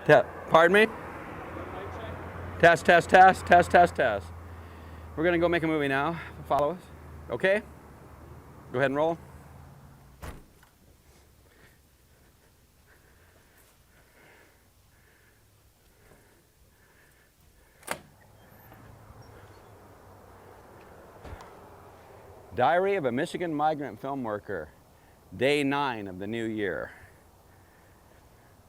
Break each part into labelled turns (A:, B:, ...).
A: Pardon me? Test, test, test, test, test, test. We're gonna go make a movie now. Follow us. Okay? Go ahead and roll. Diary of a Michigan Migrant Filmmaker, day 9 of the new year.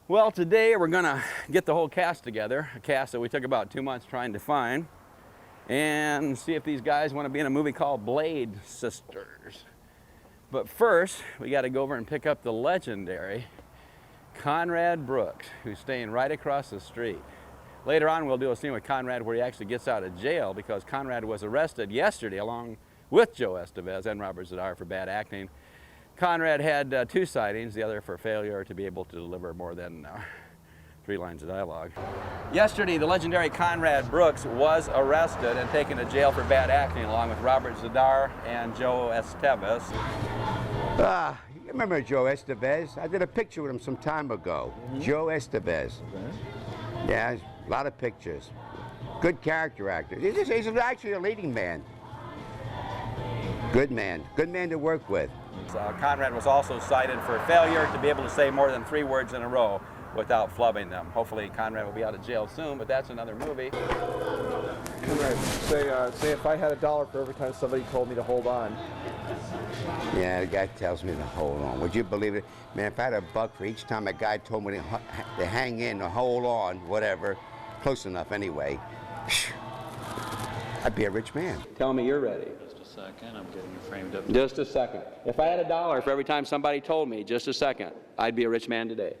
A: Well, today we're gonna get the whole cast together, a cast that we took about 2 months trying to find, and see if these guys want to be in a movie called Blade Sisters. But first, we got to go over and pick up the legendary Conrad Brooks, who's staying right across the street. Later on, we'll do a scene with Conrad where he actually gets out of jail because Conrad was arrested yesterday along with Joe Estevez and Robert Zadar for bad acting. Conrad had 2 sightings, the other for failure to be able to deliver more than 3 lines of dialogue. Yesterday, the legendary Conrad Brooks was arrested and taken to jail for bad acting along with Robert Zadar and Joe Estevez.
B: You remember Joe Estevez? I did a picture with him some time ago. Joe Estevez. Yeah, a lot of pictures. Good character actor. He's actually a leading man. Good man to work with.
A: Conrad was also cited for failure to be able to say more than 3 words in a row without flubbing them. Hopefully Conrad will be out of jail soon, but that's another movie.
C: Conrad, say if I had $1 for every time somebody told me to hold on.
B: Yeah, the guy tells me to hold on. Would you believe it? Man, if I had $1 for each time a guy told me to hang in or hold on, whatever, close enough anyway, I'd be a rich man.
A: Tell me you're ready.
D: Second, I'm getting you framed up.
A: Just a second. If I had $1 for every time somebody told me, just a second, I'd be a rich man today.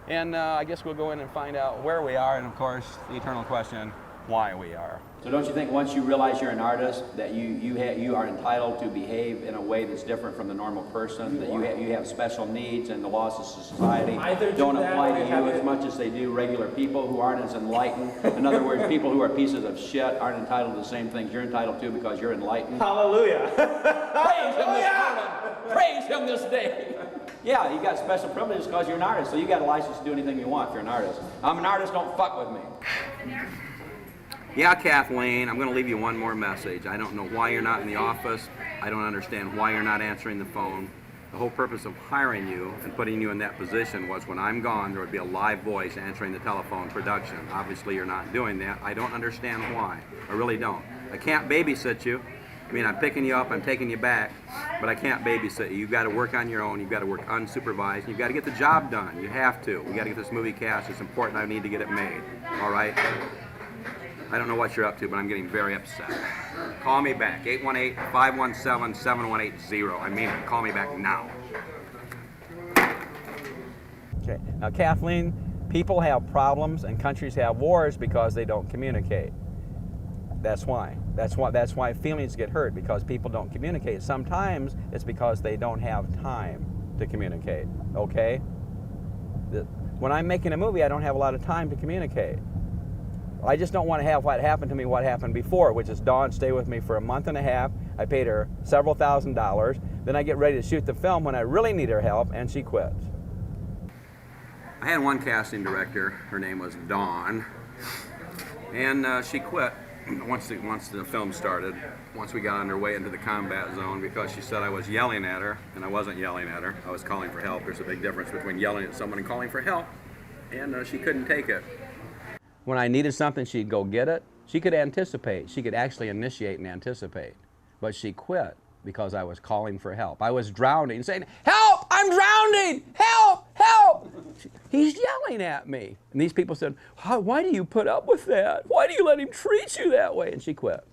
A: And I guess we'll go in and find out where we are, and of course, the eternal question, why we are.
D: So don't you think once you realize you're an artist that you are entitled to behave in a way that's different from the normal person, that you have special needs and the laws of society don't apply to you as much as they do regular people who aren't as enlightened? In other words, people who are pieces of shit aren't entitled to the same things you're entitled to because you're enlightened.
E: Hallelujah!
D: Praise him this morning! Praise him this day! Yeah, you got special privileges because you're an artist, so you got a license to do anything you want if you're an artist. I'm an artist, don't fuck with me.
A: Yeah, Kathleen, I'm going to leave you one more message. I don't know why you're not in the office. I don't understand why you're not answering the phone. The whole purpose of hiring you and putting you in that position was when I'm gone, there would be a live voice answering the telephone production. Obviously, you're not doing that. I don't understand why. I really don't. I can't babysit you. I mean, I'm picking you up, I'm taking you back, but I can't babysit you. You've got to work on your own. You've got to work unsupervised. You've got to get the job done. You have to. We've got to get this movie cast. It's important. I need to get it made. All right? I don't know what you're up to, but I'm getting very upset. Call me back, 818-517-7180. I mean it. Call me back now. Okay. Now, Kathleen, people have problems and countries have wars because they don't communicate. That's why. That's why feelings get hurt, because people don't communicate. Sometimes it's because they don't have time to communicate, okay? When I'm making a movie, I don't have a lot of time to communicate. I just don't want to have what happened to me, what happened before, which is Dawn stay with me for a month and a half. I paid her several $1,000s. Then I get ready to shoot the film when I really need her help, and she quits. I had one casting director. Her name was Dawn, and she quit once the film started. Once we got underway into the combat zone, because she said I was yelling at her, and I wasn't yelling at her. I was calling for help. There's a big difference between yelling at someone and calling for help, and she couldn't take it. When I needed something, she'd go get it. She could anticipate. She could actually initiate and anticipate. But she quit because I was calling for help. I was drowning, saying, "Help! I'm drowning! Help! Help!" He's yelling at me. And these people said, "Why do you put up with that? Why do you let him treat you that way?" And she quit.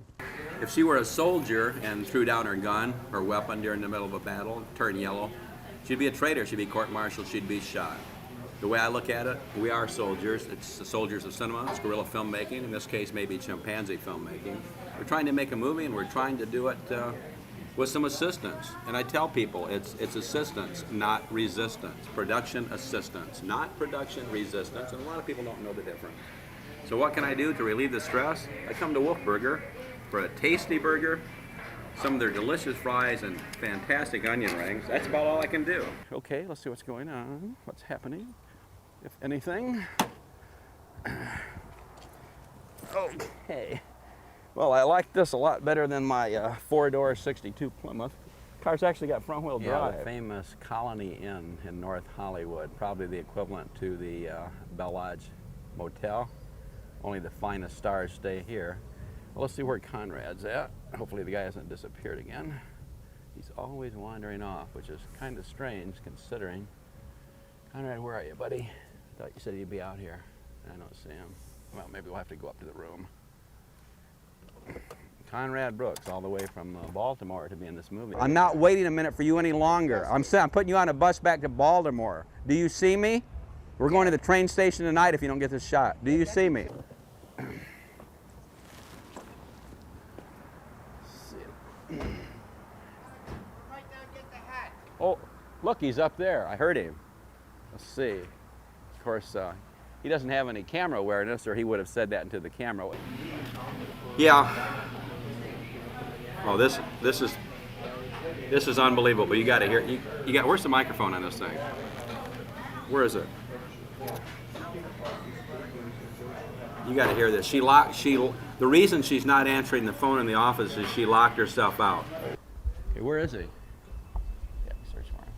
A: If she were a soldier and threw down her gun, her weapon during the middle of a battle, turned yellow, she'd be a traitor. She'd be court-martialed. She'd be shot. The way I look at it, we are soldiers. It's the soldiers of cinema. It's guerrilla filmmaking. In this case, maybe chimpanzee filmmaking. We're trying to make a movie, and we're trying to do it with some assistance. And I tell people, it's assistance, not resistance. Production assistance, not production resistance. And a lot of people don't know the difference. So what can I do to relieve the stress? I come to Wolf Burger for a tasty burger, some of their delicious fries, and fantastic onion rings. That's about all I can do. Okay, let's see what's going on. What's happening, if anything. Okay. Well, I like this a lot better than my four-door 62 Plymouth. Car's actually got front-wheel drive. The famous Colony Inn in North Hollywood, probably the equivalent to the Bell Lodge Motel. Only the finest stars stay here. Well, let's see where Conrad's at. Hopefully the guy hasn't disappeared again. He's always wandering off, which is kind of strange considering. Conrad, where are you, buddy? I thought you said he'd be out here. I don't see him. Well, maybe we'll have to go up to the room. Conrad Brooks, all the way from Baltimore to be in this movie. I'm not waiting a minute for you any longer. I'm putting you on a bus back to Baltimore. Do you see me? We're going to the train station tonight if you don't get this shot. Do you see me? Oh, look, he's up there. I heard him. Let's see. Of course, he doesn't have any camera awareness, or he would have said that into the camera. Yeah. Oh, this is unbelievable. You got to hear. You got. Where's the microphone on this thing? Where is it? You got to hear this. The reason she's not answering the phone in the office is she locked herself out. Okay, where is he? Yeah, search for him.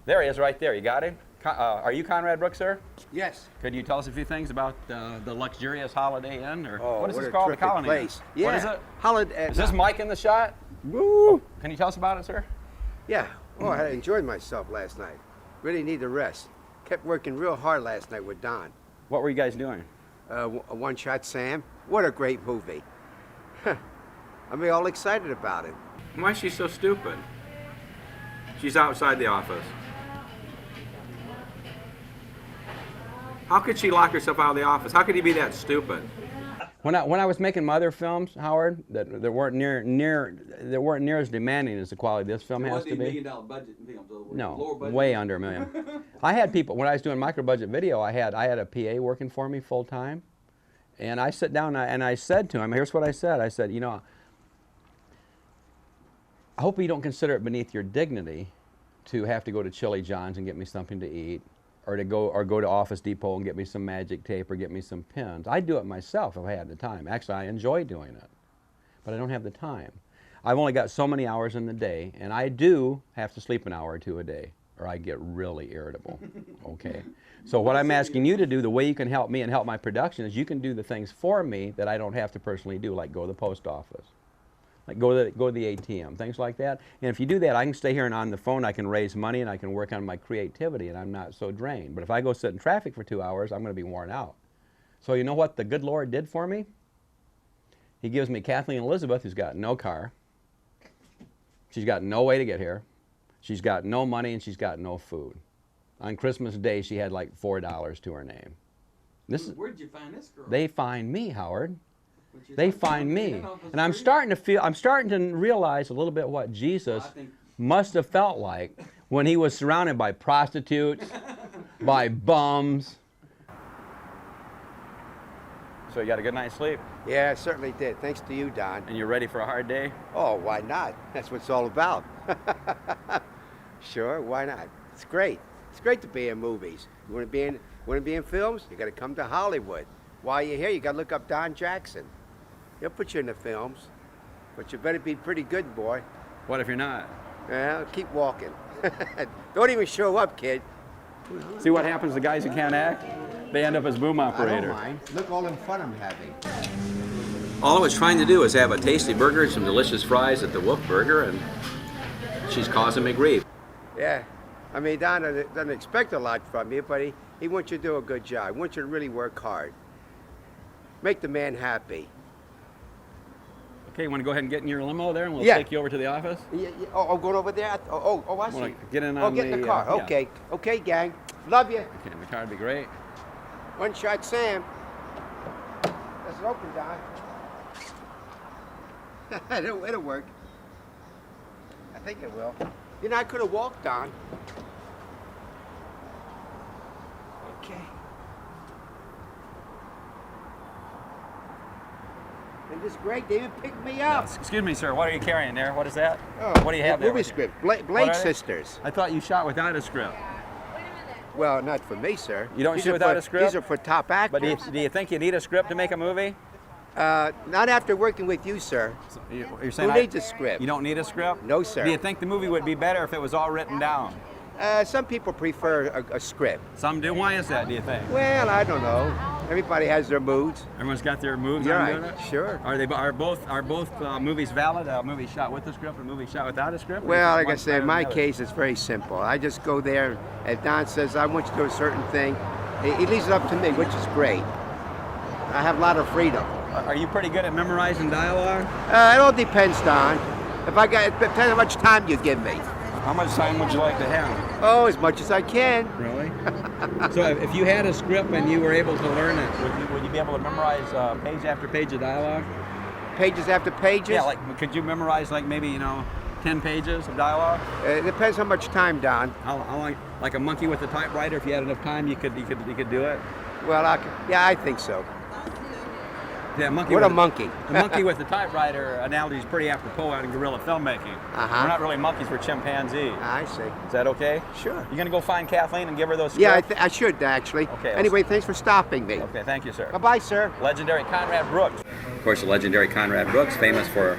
A: There he is, right there. You got him? Are you Conrad Brooks, sir?
B: Yes.
A: Could you tell us a few things about the luxurious Holiday Inn, or
B: Oh,
A: what is
B: what
A: this
B: a
A: called? The
B: terrific
A: Colony
B: place.
A: Inn.
B: Yeah.
A: What is it?
B: Holiday.
A: Is this Mike in the shot?
B: Woo!
A: Can you tell us about it, sir?
B: Yeah. Oh, I enjoyed myself last night. Really need a rest. Kept working real hard last night with Don.
A: What were you guys doing?
B: One Shot Sam. What a great movie. I mean, all excited about it.
A: Why is she so stupid? She's outside the office. How could she lock herself out of the office? How could you be that stupid? When I was making my other films, Howard, that weren't near as demanding as the quality this film has to be.
E: $1 million budget films,
A: No,
E: lower budget.
A: way under $1 million. I had people when I was doing micro budget video. I had a PA working for me full time, and I sat down and I said to him, "Here's what I said. I said, you know, I hope you don't consider it beneath your dignity to have to go to Chili John's and get me something to eat, or to go to Office Depot and get me some magic tape or get me some pins. I'd do it myself if I had the time. Actually, I enjoy doing it, but I don't have the time. I've only got so many hours in the day, and I do have to sleep an hour or two a day, or I get really irritable, okay? So what I'm asking you to do, the way you can help me and help my production, is you can do the things for me that I don't have to personally do, like go to the post office, like go to the ATM, things like that. And if you do that, I can stay here and on the phone, I can raise money and I can work on my creativity and I'm not so drained. But if I go sit in traffic for 2 hours, I'm going to be worn out. So you know what the good Lord did for me? He gives me Kathleen Elizabeth, who's got no car. She's got no way to get here. She's got no money and she's got no food. On Christmas Day, she had like $4 to her name.
E: Where'd you find this girl?
A: They find me, Howard. They find me, and I'm starting to realize a little bit what Jesus must have felt like when he was surrounded by prostitutes, by bums. So you got a good night's sleep?
B: Yeah, I certainly did. Thanks to you, Don.
A: And you're ready for a hard day?
B: Oh, why not? That's what it's all about. Sure, why not? It's great. It's great to be in movies. You want to be in films? You got to come to Hollywood. While you're here, you got to look up Don Jackson. He'll put you in the films, but you better be pretty good, boy.
A: What if you're not?
B: Yeah, keep walking. Don't even show up, kid.
A: See what happens to guys who can't act? They end up as boom operators.
B: I don't mind. Look all in fun I'm having.
D: All I was trying to do is have a tasty burger and some delicious fries at the Wolf Burger, and she's causing me grief.
B: Yeah, I mean, Don doesn't expect a lot from you, but he wants you to do a good job. He wants you to really work hard. Make the man happy.
A: Okay, you want to go ahead and get in your limo there, and we'll
B: Yeah.
A: take you over to the office?
B: Yeah. Oh, going over there? I see.
A: Wanna get in
B: Oh,
A: on
B: get in the car.
A: yeah.
B: Okay. Okay, gang. Love you.
A: Okay, in the car would be great.
B: One Shot Sam. That's it open, Don. It'll work. I think it will. You know, I could have walked, Don. Okay. And this Greg, they even picked me up.
A: Excuse me, sir. What are you carrying there? What is that?
B: Oh,
A: What do you have there?
B: movie
A: with you?
B: script.
A: What
B: Blake
A: are they?
B: Sisters.
A: I thought you shot without a script.
F: Wait a minute.
B: Well, not for me, sir.
A: You don't
B: These
A: shoot
B: are
A: without
B: for-
A: a script?
B: These are for top actors.
A: But do you think you need a script to make a movie?
B: Not after working with you, sir.
A: You're saying
B: Who needs a script?
A: You don't need a script?
B: No, sir.
A: Do you think the movie would be better if it was all written down?
B: Some people prefer a script.
A: Some do. Why is that, do you think?
B: Well, I don't know. Everybody has their moods.
A: Everyone's got their moves
B: You're
A: on
B: right.
A: doing it?
B: Sure.
A: Are both movies valid? A movie shot with a script, a movie shot without a script?
B: Well, like I
A: One's
B: said,
A: better
B: in
A: than
B: my
A: the other?
B: case, it's very simple. I just go there. If Don says, I want you to do a certain thing, he leaves it up to me, which is great. I have a lot of freedom.
A: Are you pretty good at memorizing dialogue?
B: It all depends, Don. It depends how much time you give me.
A: How much time would you like to have?
B: Oh, as much as I can.
A: Really? So if you had a script and you were able to learn it, would you be able to memorize page after page of dialogue?
B: Pages after pages?
A: Yeah, like could you memorize like maybe 10 pages of dialogue?
B: It depends how much time, Don.
A: How long? Like a monkey with a typewriter? If you had enough time, you could do it.
B: Well, yeah, I think so.
A: Yeah, monkey.
B: What a monkey.
A: The monkey with the typewriter analogy is pretty apropos out in guerrilla filmmaking.
B: Uh-huh.
A: We're not really monkeys, we're chimpanzees.
B: I see.
A: Is that okay?
B: Sure.
A: You gonna go find Kathleen and give her those
B: Yeah,
A: scripts?
B: I should actually.
A: Okay,
B: Anyway, thanks for stopping me.
A: Okay, thank you, sir.
B: Bye-bye, sir.
A: Legendary Conrad Brooks.
D: Of course, the legendary Conrad Brooks, famous for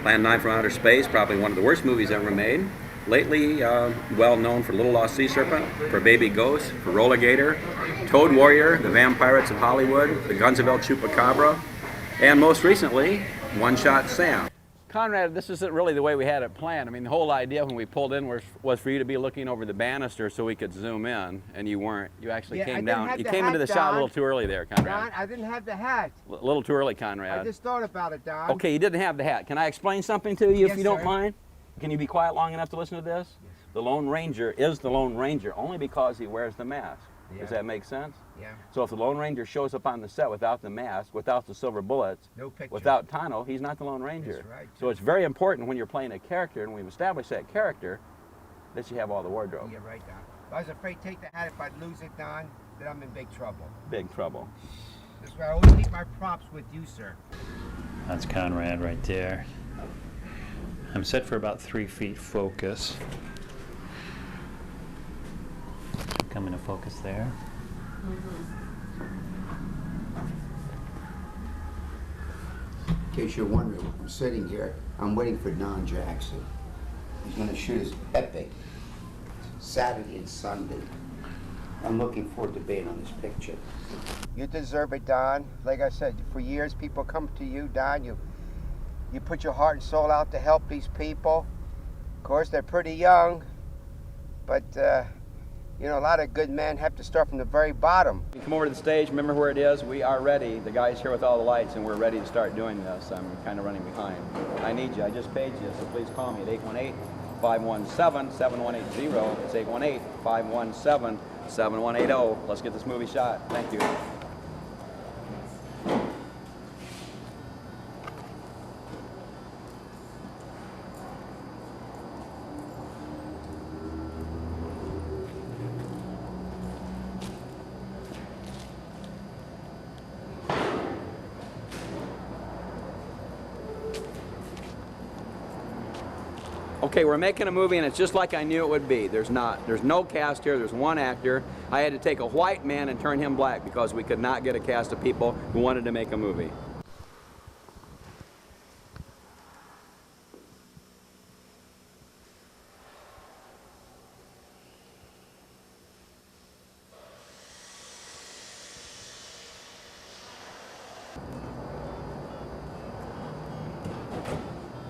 D: Land 9 from Outer Space, probably one of the worst movies ever made. Lately, well known for Little Lost Sea Serpent, for Baby Ghost, for Roller Gator, Toad Warrior, The Vampirates of Hollywood, The Guns of El Chupacabra, and most recently, One Shot Sam.
A: Conrad, this isn't really the way we had it planned. I mean, the whole idea when we pulled in was for you to be looking over the banister so we could zoom in, and you weren't. You actually
B: Yeah, I
A: came
B: didn't
A: down.
B: have
A: You
B: the
A: came into
B: hat,
A: the shot a
B: Don.
A: little too early there,
B: Don,
A: Conrad.
B: I didn't have the hat.
A: A little too early,
B: I
A: Conrad.
B: just thought about it, Don.
A: Okay, you didn't have the hat. Can I explain something to you if
B: Yes,
A: you don't
B: sir.
A: mind? Can you be quiet long enough to listen to this? Yes. The Lone Ranger is the Lone Ranger only because he wears the mask.
B: Yeah.
A: Does that make sense?
B: Yeah.
A: So if the Lone Ranger shows up on the set without the mask, without the silver bullets,
B: No picture.
A: without Tano, he's not the Lone Ranger.
B: That's right.
A: So it's very important when you're playing a character, and we've established that character, that you have all the wardrobe.
B: Yeah, right, Don. I was afraid to take the hat if I'd lose it, Don, then I'm in big trouble.
A: Big trouble.
B: That's why I always keep my props with you, sir.
F: That's Conrad right there. I'm set for about 3 feet focus. Come into focus there.
B: In case you're wondering, I'm sitting here, I'm waiting for Don Jackson. He's going to shoot his epic Saturday and Sunday. I'm looking forward to being on this picture. You deserve it, Don. Like I said, for years people come to you, Don. You put your heart and soul out to help these people. Of course, they're pretty young, but you know, a lot of good men have to start from the very bottom.
A: You come over to the stage, remember where it is. We are ready. The guy's here with all the lights, and we're ready to start doing this. I'm kind of running behind. I need you. I just paid you, so please call me at 818-517-7180. It's 818-517-7180. Let's get this movie shot. Thank you. Okay, we're making a movie, and it's just like I knew it would be. There's no cast here. There's one actor. I had to take a white man and turn him black because we could not get a cast of people who wanted to make a movie.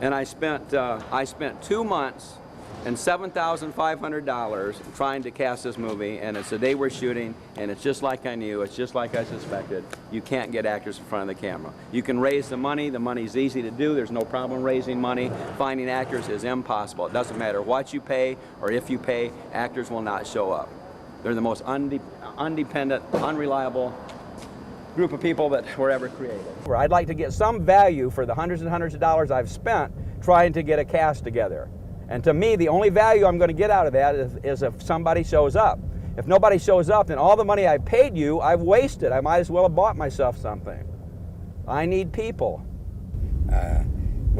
A: And I spent 2 months and $7,500 trying to cast this movie, and it's the day we're shooting, and it's just like I knew, it's just like I suspected. You can't get actors in front of the camera. You can raise the money's easy to do, there's no problem raising money. Finding actors is impossible. It doesn't matter what you pay or if you pay, actors will not show up. They're the most undependent, unreliable group of people that were ever created. I'd like to get some value for the hundreds and hundreds of dollars I've spent trying to get a cast together. And to me, the only value I'm going to get out of that is if somebody shows up. If nobody shows up, then all the money I paid you, I've wasted. I might as well have bought myself something. I need people.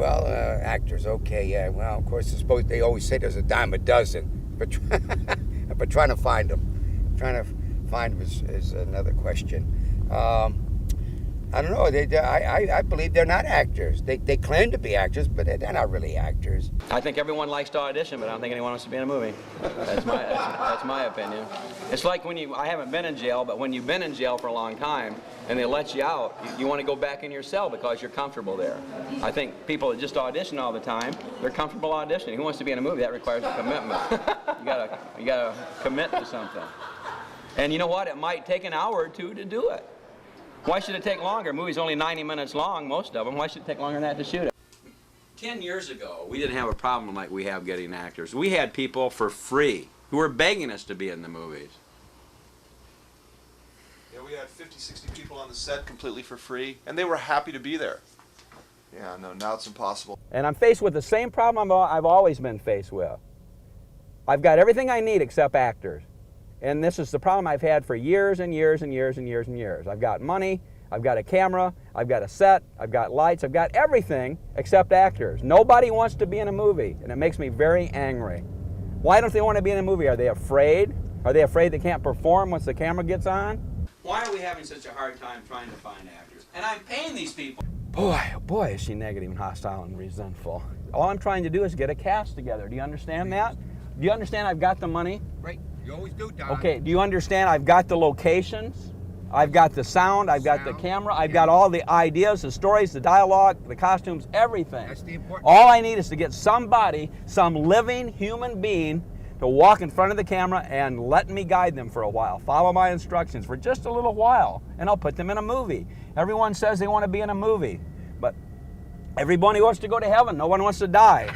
B: Actors, okay, yeah. Well, of course, they always say there's a dime a dozen, but trying to find them. trying to find is another question. I don't know. I believe they're not actors. They claim to be actors, but they're not really actors.
D: I think everyone likes to audition, but I don't think anyone wants to be in a movie. That's my opinion. It's like when I haven't been in jail, but when you've been in jail for a long time and they let you out, you want to go back in your cell because you're comfortable there. I think people that just audition all the time, they're comfortable auditioning. Who wants to be in a movie? That requires a commitment. You gotta commit to something. And you know what? It might take an hour or two to do it. Why should it take longer? A movie's only 90 minutes long, most of them. Why should it take longer than that to shoot it? 10 years ago, we didn't have a problem like we have getting actors. We had people for free who were begging us to be in the movies.
C: Yeah, we had 50, 60 people on the set completely for free, and they were happy to be there. Yeah, no, now it's impossible.
A: And I'm faced with the same problem I've always been faced with. I've got everything I need except actors. And this is the problem I've had for years and years and years and years and years. I've got money, I've got a camera, I've got a set, I've got lights, I've got everything except actors. Nobody wants to be in a movie, and it makes me very angry. Why don't they want to be in a movie? Are they afraid? Are they afraid they can't perform once the camera gets on?
D: Why are we having such a hard time trying to find actors? And I'm paying these people.
A: Boy, oh boy, is she negative and hostile and resentful. All I'm trying to do is get a cast together. Do you understand that? Do you understand I've got the money?
B: Right. You always do, Don.
A: Okay, do you understand I've got the locations? I've got the sound, I've got the camera, I've got all the ideas, the stories, the dialogue, the costumes, everything.
B: That's the important.
A: All I need is to get somebody, some living human being, to walk in front of the camera and let me guide them for a while. Follow my instructions for just a little while, and I'll put them in a movie. Everyone says they want to be in a movie, but everybody wants to go to heaven. No one wants to die.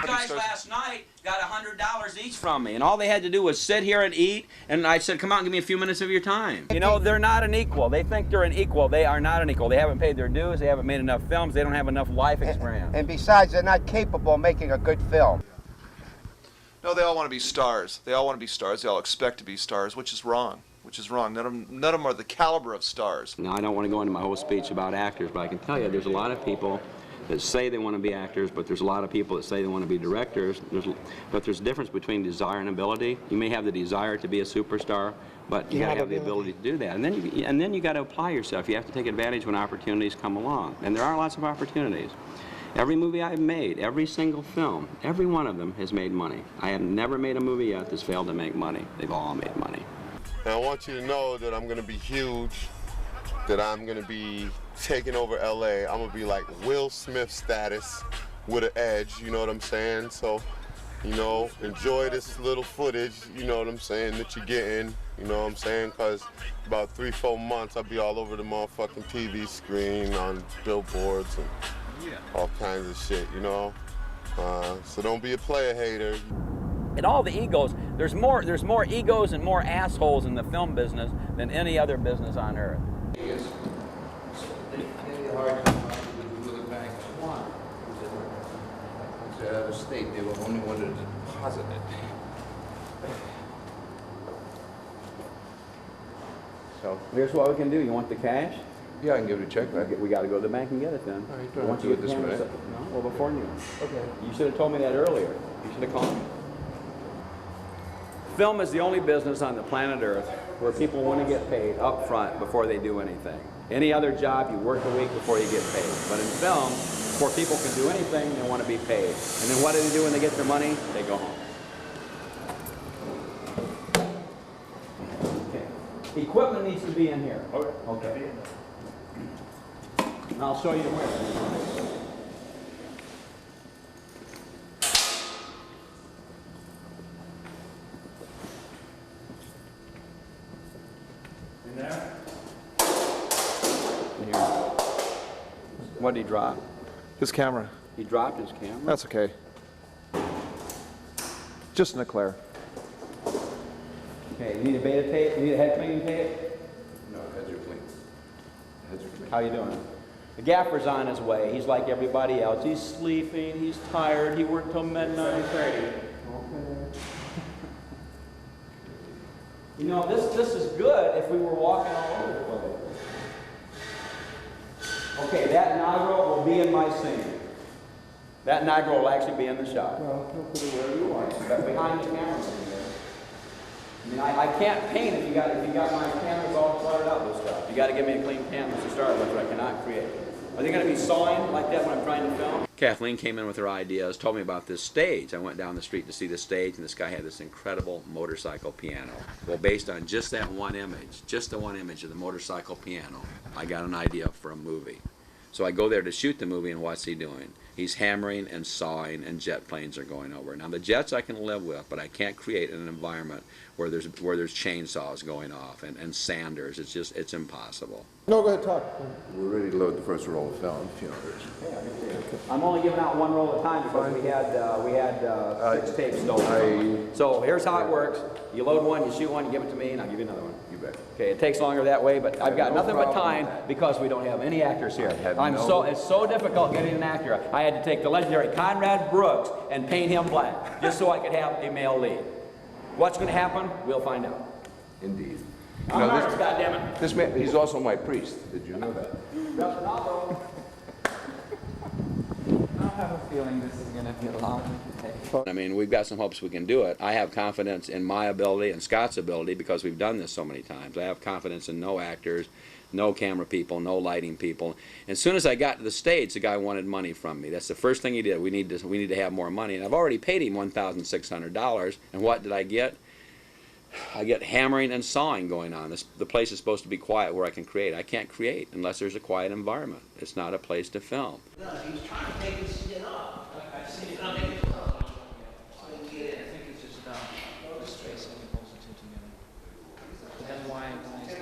D: Guys last night got $100 each from me, and all they had to do was sit here and eat, and I said, come out and give me a few minutes of your time.
A: You know, they're not an equal. They think they're an equal. They are not an equal. They haven't paid their dues. They haven't made enough films. They don't have enough life experience.
B: And besides, they're not capable of making a good film.
C: No, they all want to be stars. They all want to be stars. They all expect to be stars, which is wrong. Which is wrong. None of them are the caliber of stars.
D: Now, I don't want to go into my whole speech about actors, but I can tell you there's a lot of people that say they want to be actors, but there's a lot of people that say they want to be directors. But there's a difference between desire and ability. You may have the desire to be a superstar, but you got to have the ability to do that. And then you got to apply yourself. You have to take advantage when opportunities come along. And there are lots of opportunities. Every movie I've made, every single film, every one of them has made money. I have never made a movie yet that's failed to make money. They've all made money.
G: And I want you to know that I'm going to be huge, that I'm going to be taking over LA. I'm going to be like Will Smith status with an edge, you know what I'm saying? So, you know, enjoy this little footage, you know what I'm saying, that you're getting, you know what I'm saying? Because about 3-4 months, I'll be all over the motherfucking TV screen, on billboards and all kinds of shit, you know? So don't be a player hater.
A: And all the egos, there's more egos and more assholes in the film business than any other business on earth.
H: Out of state, they were only wanted to deposit it.
A: So here's what we can do. You want the cash?
H: Yeah, I can give it a check back.
A: We got to go to the bank and get it then.
H: All right, don't have to do it this minute.
A: No, well, before noon.
H: Okay.
A: You should have told me that earlier. You should have called me. Film is the only business on the planet Earth where people want to get paid up front before they do anything. Any other job, you work a week before you get paid. But in film, before people can do anything, they want to be paid. And then what do they do when they get their money? They go home. Okay. Equipment needs to be in here. Okay. And I'll show you where. What did he drop?
C: His camera.
A: He dropped his camera?
C: That's okay. Just an eclair.
A: Okay, you need a beta tape? You need a head cleaning tape?
H: No, heads are clean. Heads are clean.
A: How you doing? The gaffer's on his way. He's like everybody else. He's sleeping, he's tired, he worked till midnight. Okay. You know, this is good if we were walking all over the place. Okay, that Negro will be in my scene. That Negro will actually be in the shot.
H: Well, he'll put it where you want.
A: Behind the camera.
D: I mean, I can't paint if you got my canvas all cluttered up with stuff. You got to give me a clean canvas to start with, or I cannot create. Are they going to be sawing like that when I'm trying to film?
A: Kathleen came in with her ideas, told me about this stage. I went down the street to see the stage, and this guy had this incredible motorcycle piano. Well, based on just that one image, just the one image of the motorcycle piano, I got an idea for a movie. So I go there to shoot the movie, and what's he doing? He's hammering and sawing, and jet planes are going over. Now the jets I can live with, but I can't create an environment where there's chainsaws going off and sanders. It's impossible.
H: No, go ahead, talk. We're ready to load the first roll of film, if you know.
D: I'm only giving out one roll at a time because we had 6 tapes stolen. So here's how it works. You load one, you shoot one, you give it to me, and I'll give you another one.
H: You bet.
D: Okay, it takes longer that way, but I've got nothing but time because we don't have any actors here. It's so difficult getting an actor. I had to take the legendary Conrad Brooks and paint him black just so I could have a male lead. What's going to happen? We'll find out.
H: Indeed.
D: I'm an artist, goddammit.
H: This man, he's also my priest. Did you know that?
I: I have a feeling this is going to be a long day.
A: I mean, we've got some hopes we can do it. I have confidence in my ability and Scott's ability because we've done this so many times. I have confidence in no actors, no camera people, no lighting people. As soon as I got to the stage, the guy wanted money from me. That's the first thing he did. We need to have more money. And I've already paid him $1,600. And what did I get? I get hammering and sawing going on. The place is supposed to be quiet where I can create. I can't create unless there's a quiet environment. It's not a place to film.
J: No, he was trying to take his skin off. I see it. I think it's just just tracing and pulls the two together. But then why is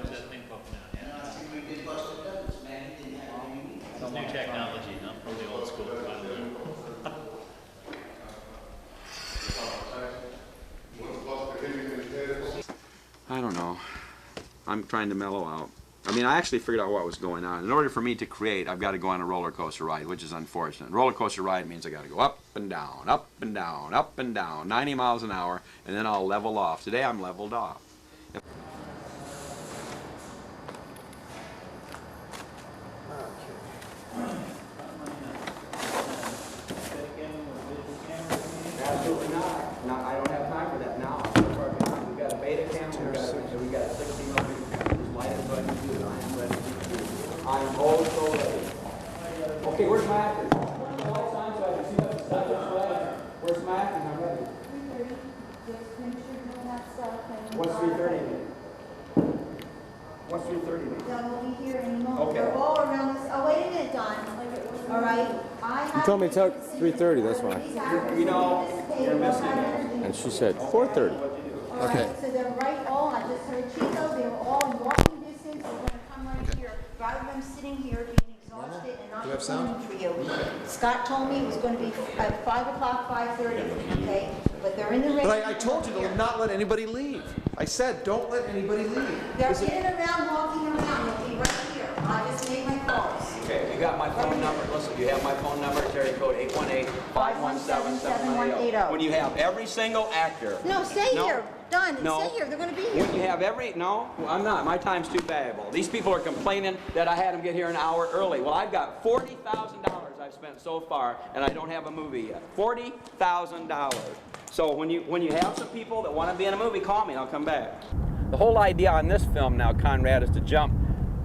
J: that thing popping out? Yeah. I think we did busted up. Man, he didn't have any.
F: It's new technology, not from the old school.
A: I don't know. I'm trying to mellow out. I mean, I actually figured out what was going on. In order for me to create, I've got to go on a roller coaster ride, which is unfortunate. Roller coaster ride means I got to go up and down, up and down, up and down, 90 miles an hour, and then I'll level off. Today I'm leveled off.
D: Absolutely not. No, I don't have time for that now. We've got a beta camera. We got a 16 millimeter camera. Just light it so I can do it. I am ready to do it. I am oh so ready. Okay, where's my actors? Turn the lights on so I can see what the subject's like. Where's my actors? I'm ready.
K: 3:30. Just finish doing that stuff. And
D: What's 3:30 mean? What's 3:30 mean?
K: Don will be here anymore.
D: Okay.
K: They're all around this. Oh, wait a minute, Don. All right.
L: You told me to 3:30, that's why.
D: You know, you're missing it.
L: And she said 4:30.
K: Okay. So they're right all, I just heard Chico, they were all in walking distance, they're going to come right here, rather than sitting here being exhausted and not filming for you. Scott told me it was going to be at 5 o'clock, 5:30, okay? But they're in the race.
C: But I told you to not let anybody leave. I said, don't let anybody leave.
K: They're in and around, walking around, they'll be right here. I just made my calls.
D: Okay, you got my phone number. Listen, you have my phone number. It's area code 818-517-7180. When you have every single actor.
K: No, stay here. Done. Stay here. They're going to be here.
D: When you have no, I'm not. My time's too valuable. These people are complaining that I had them get here an hour early. Well, I've got $40,000 I've spent so far, and I don't have a movie yet. $40,000. So when you have some people that want to be in a movie, call me and I'll come back. The whole idea on this film now, Conrad, is to jump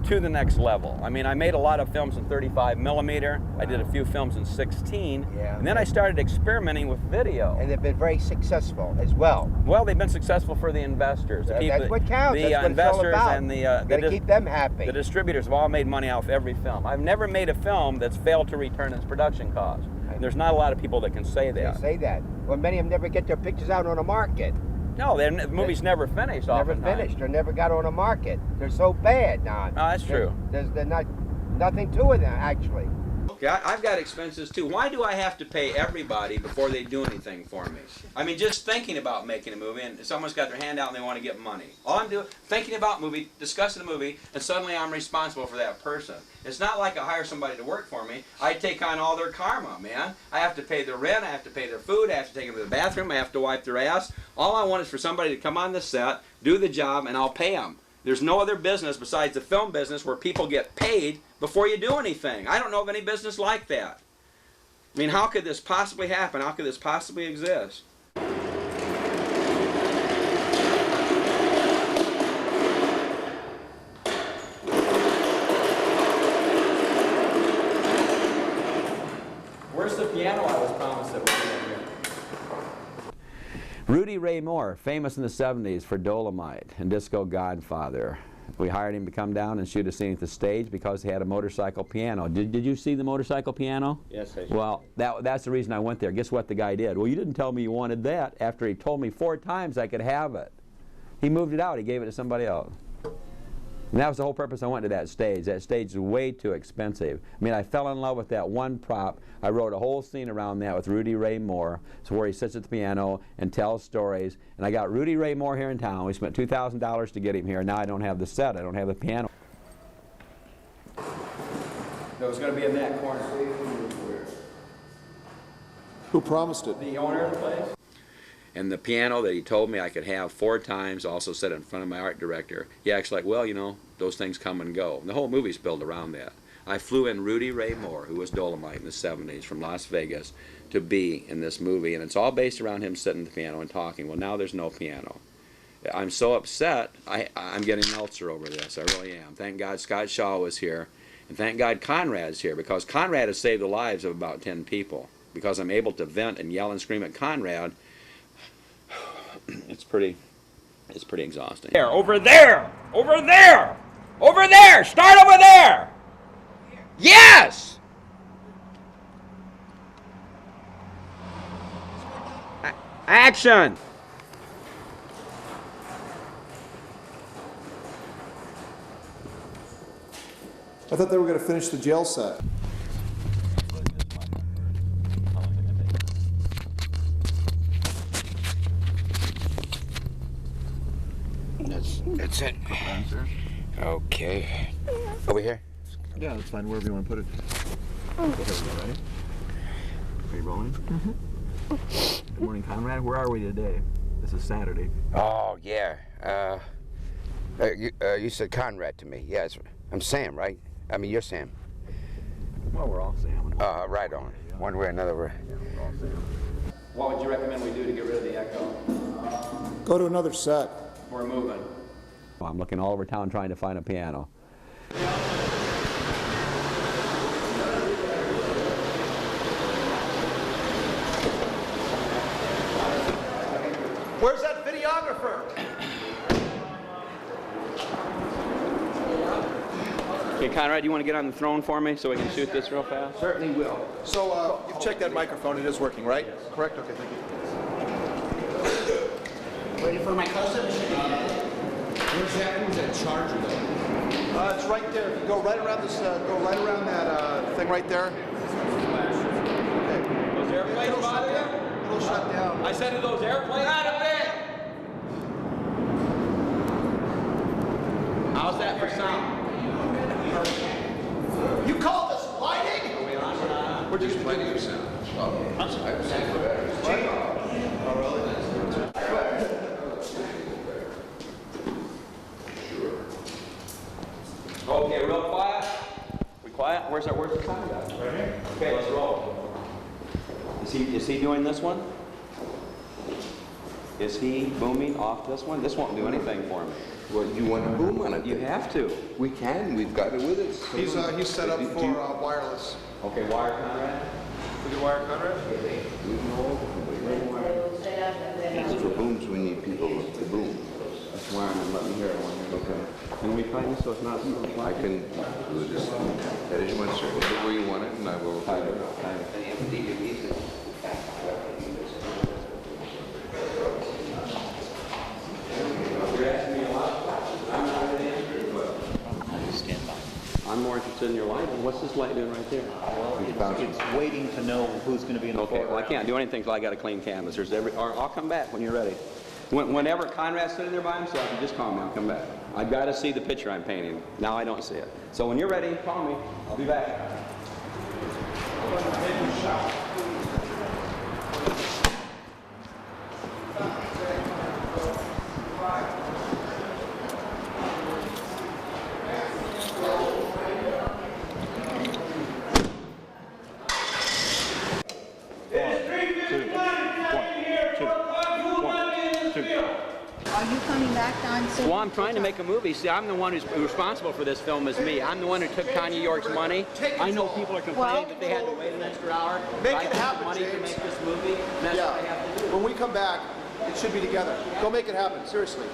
D: to the next level. I mean, I made a lot of films in 35 millimeter. I did a few films in 16.
M: Yeah.
A: And then I started experimenting with video.
M: And they've been very successful as well.
A: Well, they've been successful for the investors. The people,
M: that's what counts.
A: The
M: that's what
A: investors
M: it's all about.
A: And
M: Gotta keep them happy.
A: The distributors have all made money off every film. I've never made a film that's failed to return its production cost. There's not a lot of people that can say that.
M: They say that. Well, many of them never get their pictures out on the market.
A: No, the movie's never finished.
M: Never finished or never got on the market. They're so bad now.
A: No, that's true.
M: There's nothing to it actually.
A: Okay, I've got expenses too. Why do I have to pay everybody before they do anything for me? I mean, just thinking about making a movie, and someone's got their hand out and they want to get money. All I'm doing, thinking about movie, discussing the movie, and suddenly I'm responsible for that person. It's not like I hire somebody to work for me. I take on all their karma, man. I have to pay their rent, I have to pay their food, I have to take them to the bathroom, I have to wipe their ass. All I want is for somebody to come on the set, do the job, and I'll pay them. There's no other business besides the film business where people get paid before you do anything. I don't know of any business like that. I mean, how could this possibly happen? How could this possibly exist?
D: promise that we'll do that here.
A: Rudy Ray Moore, famous in the 70s for Dolomite and Disco Godfather. We hired him to come down and shoot a scene at the stage because he had a motorcycle piano. Did you see the motorcycle piano?
L: Yes, I did.
A: Well, that's the reason I went there. Guess what the guy did? Well, you didn't tell me you wanted that after he told me 4 times I could have it. He moved it out. He gave it to somebody else. And that was the whole purpose I went to that stage. That stage is way too expensive. I mean, I fell in love with that one prop. I wrote a whole scene around that with Rudy Ray Moore, so where he sits at the piano and tells stories. And I got Rudy Ray Moore here in town. We spent $2,000 to get him here. Now I don't have the set. I don't have the piano.
D: It was going to be in that corner.
L: Who promised it?
D: The owner of the place?
A: And the piano that he told me I could have 4 times, also set in front of my art director. He acts like, well, you know, those things come and go. And the whole movie's built around that. I flew in Rudy Ray Moore, who was Dolomite in the 70s, from Las Vegas, to be in this movie. And it's all based around him sitting at the piano and talking. Well, now there's no piano. I'm so upset, I'm getting an ulcer over this. I really am. Thank God Scott Shaw was here. And thank God Conrad's here, because Conrad has saved the lives of about 10 people. Because I'm able to vent and yell and scream at Conrad, it's pretty exhausting.
N: There, over there! Over there! Over there! Start over there! Yes! Action!
L: I thought they were going to finish the jail set.
B: That's it. Okay. Over here?
H: Yeah, that's fine. Wherever you want to put it. Okay, here we go. Ready? Are you rolling? Mm-hmm. Good morning, Conrad. Where are we today? This is Saturday.
B: Oh, yeah. You said Conrad to me. Yeah, I'm Sam, right? I mean, you're Sam.
H: Well, we're all Sam.
B: Right on. One way or another.
H: We're all Sam.
D: What would you recommend we do to get rid of the echo?
L: Go to another set.
D: We're moving.
A: I'm looking all over town trying to find a piano.
C: Where's that videographer?
D: Okay, Conrad, you want to get on the throne for me so we can shoot this real fast?
C: Certainly will. So, you've checked that microphone. It is working, right? Yes. Correct? Okay, thank you.
J: Ready for my close-up?
H: Where's that charger though?
C: It's right there. If you go right around this, go right around that thing right there. Okay.
N: Those airplanes bother you?
C: It'll shut down.
N: I said to those airplanes out of bed! How's that for sound?
C: You call this lighting?
H: We're just plenty of sound. I'm sorry.
D: Okay, real quiet. We quiet? Where's the sound guy? Right here. Okay, let's roll. Is he doing this one? Is he booming off this one? This won't do anything for me.
H: Well, you want to boom on it?
D: You have to.
H: We can. We've got it with us.
C: He's set up for wireless.
D: Okay, wire, Conrad.
C: With your wire, Conrad?
H: It's for booms. We need people to boom.
D: That's wire, and let me hear it. Okay. Can we find this so it's not so
H: I can do this. That is one circle. Put it where you want it, and I will.
D: I'm more interested in your lighting. What's this light doing right there?
F: Well, it's waiting to know who's going to be in the
D: foreground. Well, I can't do anything until I got a clean canvas. I'll come back when you're ready. Whenever Conrad's sitting there by himself, you just call me. I'll come back. I've got to see the picture I'm painting. Now I don't see it. So when you're ready, call me. I'll be back.
K: Are you coming back down?
D: Well, I'm
A: I'm trying to make a movie. See, I'm the one who's responsible for this film is me. I'm the one who took Kanye York's money. I know people are complaining that they had to wait an extra hour.
L: Make it happen,
A: money
L: James.
A: to make this movie. And that's what I have to do.
L: When we come back, it should be together. Go make it happen, seriously.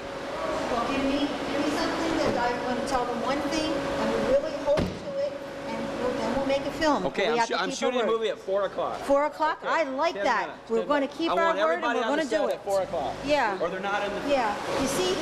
K: Well, give me something that I'm going to tell them one thing, and we really hold to it, and then we'll make a film.
A: Okay, I'm shooting a movie at 4 o'clock.
K: 4 o'clock?
A: Okay.
K: I like
A: 10
K: that.
A: minutes,
K: We're
A: 10
K: going to
A: minutes.
K: keep
A: I
K: our
A: want
K: word, and
A: everybody
K: we're
A: on
K: going
A: the
K: to do
A: set
K: it.
A: at 4 o'clock.
K: Yeah.
A: Or they're not in the...
K: Yeah. You see,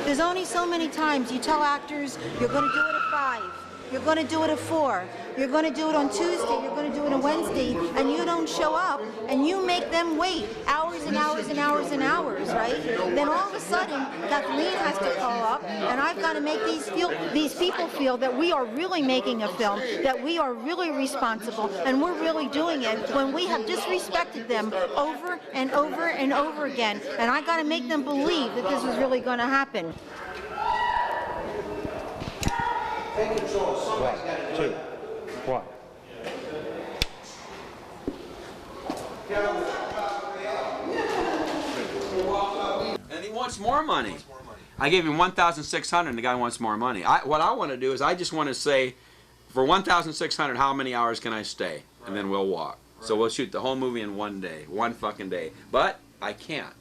K: there's only so many times you tell actors you're going to do it at 5. You're going to do it at 4. You're going to do it on Tuesday. You're going to do it on Wednesday, and you don't show up, and you make them wait hours and hours and hours and hours, right? Then all of a sudden, Kathleen has to call up, and I've got to make these people feel that we are really making a film, that we are really responsible, and we're really doing it when we have disrespected them over and over and over again. And I got to make them believe that this is really going to happen.
A: Take control. Somebody's got to do it. What? And he wants more money. I gave him $1,600 and the guy wants more money. What I want to do is I just want to say, for $1,600, how many hours can I stay? And then we'll walk. So we'll shoot the whole movie in one day, one fucking day. But I can't.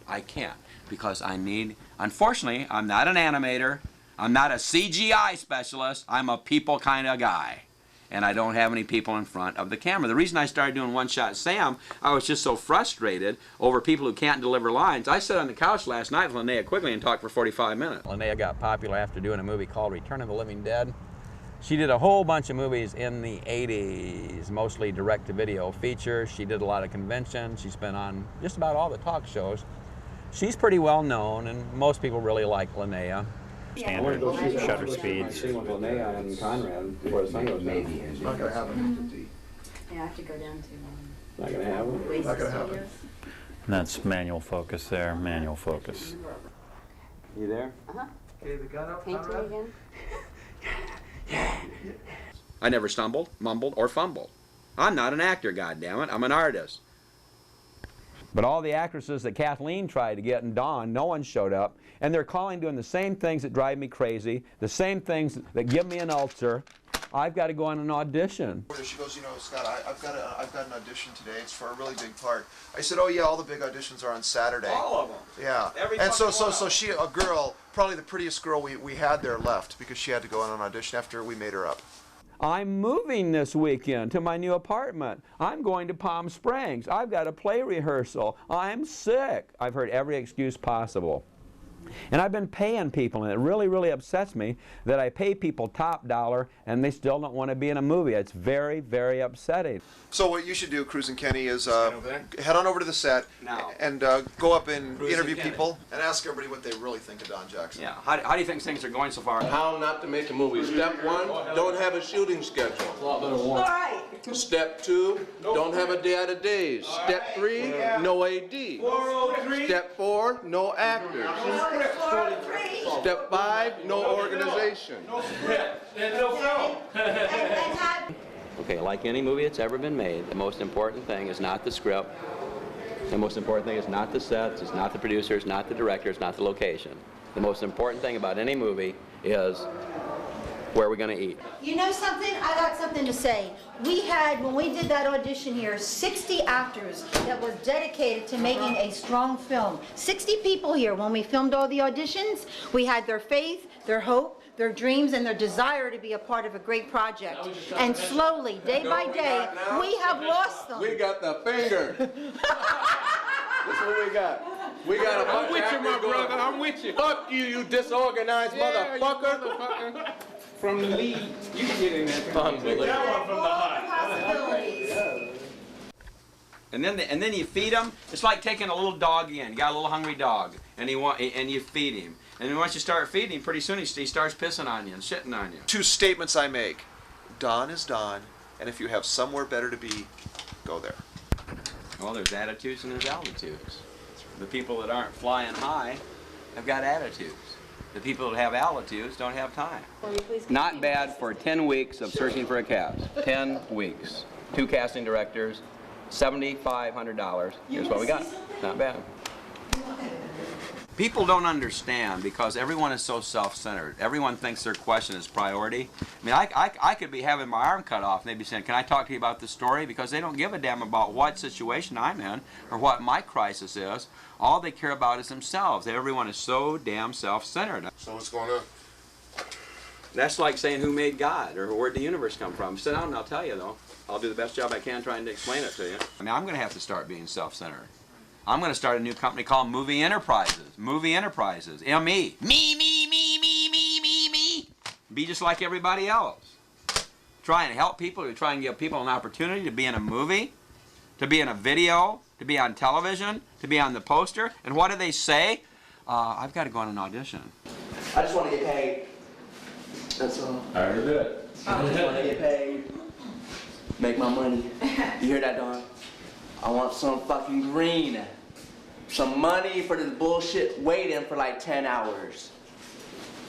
A: Because I need, unfortunately, I'm not an animator. I'm not a CGI specialist. I'm a people kind of guy. And I don't have any people in front of the camera. The reason I started doing One Shot Sam, I was just so frustrated over people who can't deliver lines. I sat on the couch last night with Linnea Quigley and talked for 45 minutes. Linnea got popular after doing a movie called Return of the Living Dead. She did a whole bunch of movies in the 80s, mostly direct-to-video features. She did a lot of conventions. She's been on just about all the talk shows. She's pretty well known, and most people really like Linnea.
F: Standard shutter speeds.
A: Not gonna happen.
O: Yeah, I have to go down to.
A: Not gonna happen.
L: Not gonna happen.
F: And that's manual focus there, manual focus.
A: You there?
O: Uh-huh.
M: Okay, the gun up,
O: Paint it again.
A: I never stumbled, mumbled, or fumbled. I'm not an actor, goddammit. I'm an artist. But all the actresses that Kathleen tried to get and Dawn, no one showed up. And they're calling doing the same things that drive me crazy, the same things that give me an ulcer. I've got to go on an audition.
C: She goes, you know, Scott, I've got an audition today. It's for a really big part. I said, oh yeah, all the big auditions are on Saturday.
A: All of them.
C: Yeah. And so she, a girl, probably the prettiest girl we had there, left because she had to go on an audition after we made her up.
A: I'm moving this weekend to my new apartment. I'm going to Palm Springs. I've got a play rehearsal. I'm sick. I've heard every excuse possible. And I've been paying people, and it really, really upsets me that I pay people top dollar and they still don't want to be in a movie. It's very, very upsetting.
C: So what you should do, Cruz and Kenny, is head on over to the set and go up and
A: Cruz
C: interview
A: and Kenny.
C: people and ask everybody what they really think of Don Jackson.
A: Yeah. How do you think things are going so far?
P: How not to make a movie. Step 1, don't have a shooting schedule.
K: All right.
P: Step 2, don't have a day out of days. Step 3, no AD. Step 4, no actors. Step 5, no organization.
D: Okay, like any movie that's ever been made, the most important thing is not the script. The most important thing is not the sets, it's not the producers, not the directors, not the location. The most important thing about any movie is where we're going to eat.
K: You know something? I got something to say. We had, when we did that audition here, 60 actors that were dedicated to making a strong film. 60 people here when we filmed all the auditions. We had their faith, their hope, their dreams, and their desire to be a part of a great project. And slowly, day by day, we have lost them.
P: We got the finger. That's what we got. We got a bunch
N: I'm with
P: of
N: you, my
P: actors going,
N: brother. I'm with you.
P: Fuck you, you disorganized
N: motherfucker. From the lead, you can get in there.
P: Unbelievable.
N: That one from the hot.
A: And then you feed him. It's like taking a little dog in. You got a little hungry dog, and you feed him. And then once you start feeding him, pretty soon he starts pissing on you and shitting on you.
C: 2 statements I make. Don is Don, and if you have somewhere better to be, go there.
A: Well, there's attitudes and there's altitudes. The people that aren't flying high have got attitudes. The people that have altitudes don't have time. Not bad for 10 weeks of searching for a cast. 10 weeks. 2 casting directors, $7,500. Here's what we got. Not bad. People don't understand because everyone is so self-centered. Everyone thinks their question is priority. I mean, I could be having my arm cut off and they'd be saying, can I talk to you about this story? Because they don't give a damn about what situation I'm in or what my crisis is. All they care about is themselves. Everyone is so damn self-centered.
G: So what's going on?
A: That's like saying who made God or where'd the universe come from. Sit down and I'll tell you though. I'll do the best job I can trying to explain it to you. I mean, I'm going to have to start being self-centered. I'm going to start a new company called Movie Enterprises. Movie Enterprises. M-E. Me. Be just like everybody else. Try and help people. To try and give people an opportunity to be in a movie, to be in a video, to be on television, to be on the poster. And what do they say? I've got to go on an audition.
O: I just want to get paid. That's all.
A: I already did it.
O: I just want to get paid. Make my money. You hear that, Don? I want some fucking green. Some money for this bullshit waiting for like 10 hours.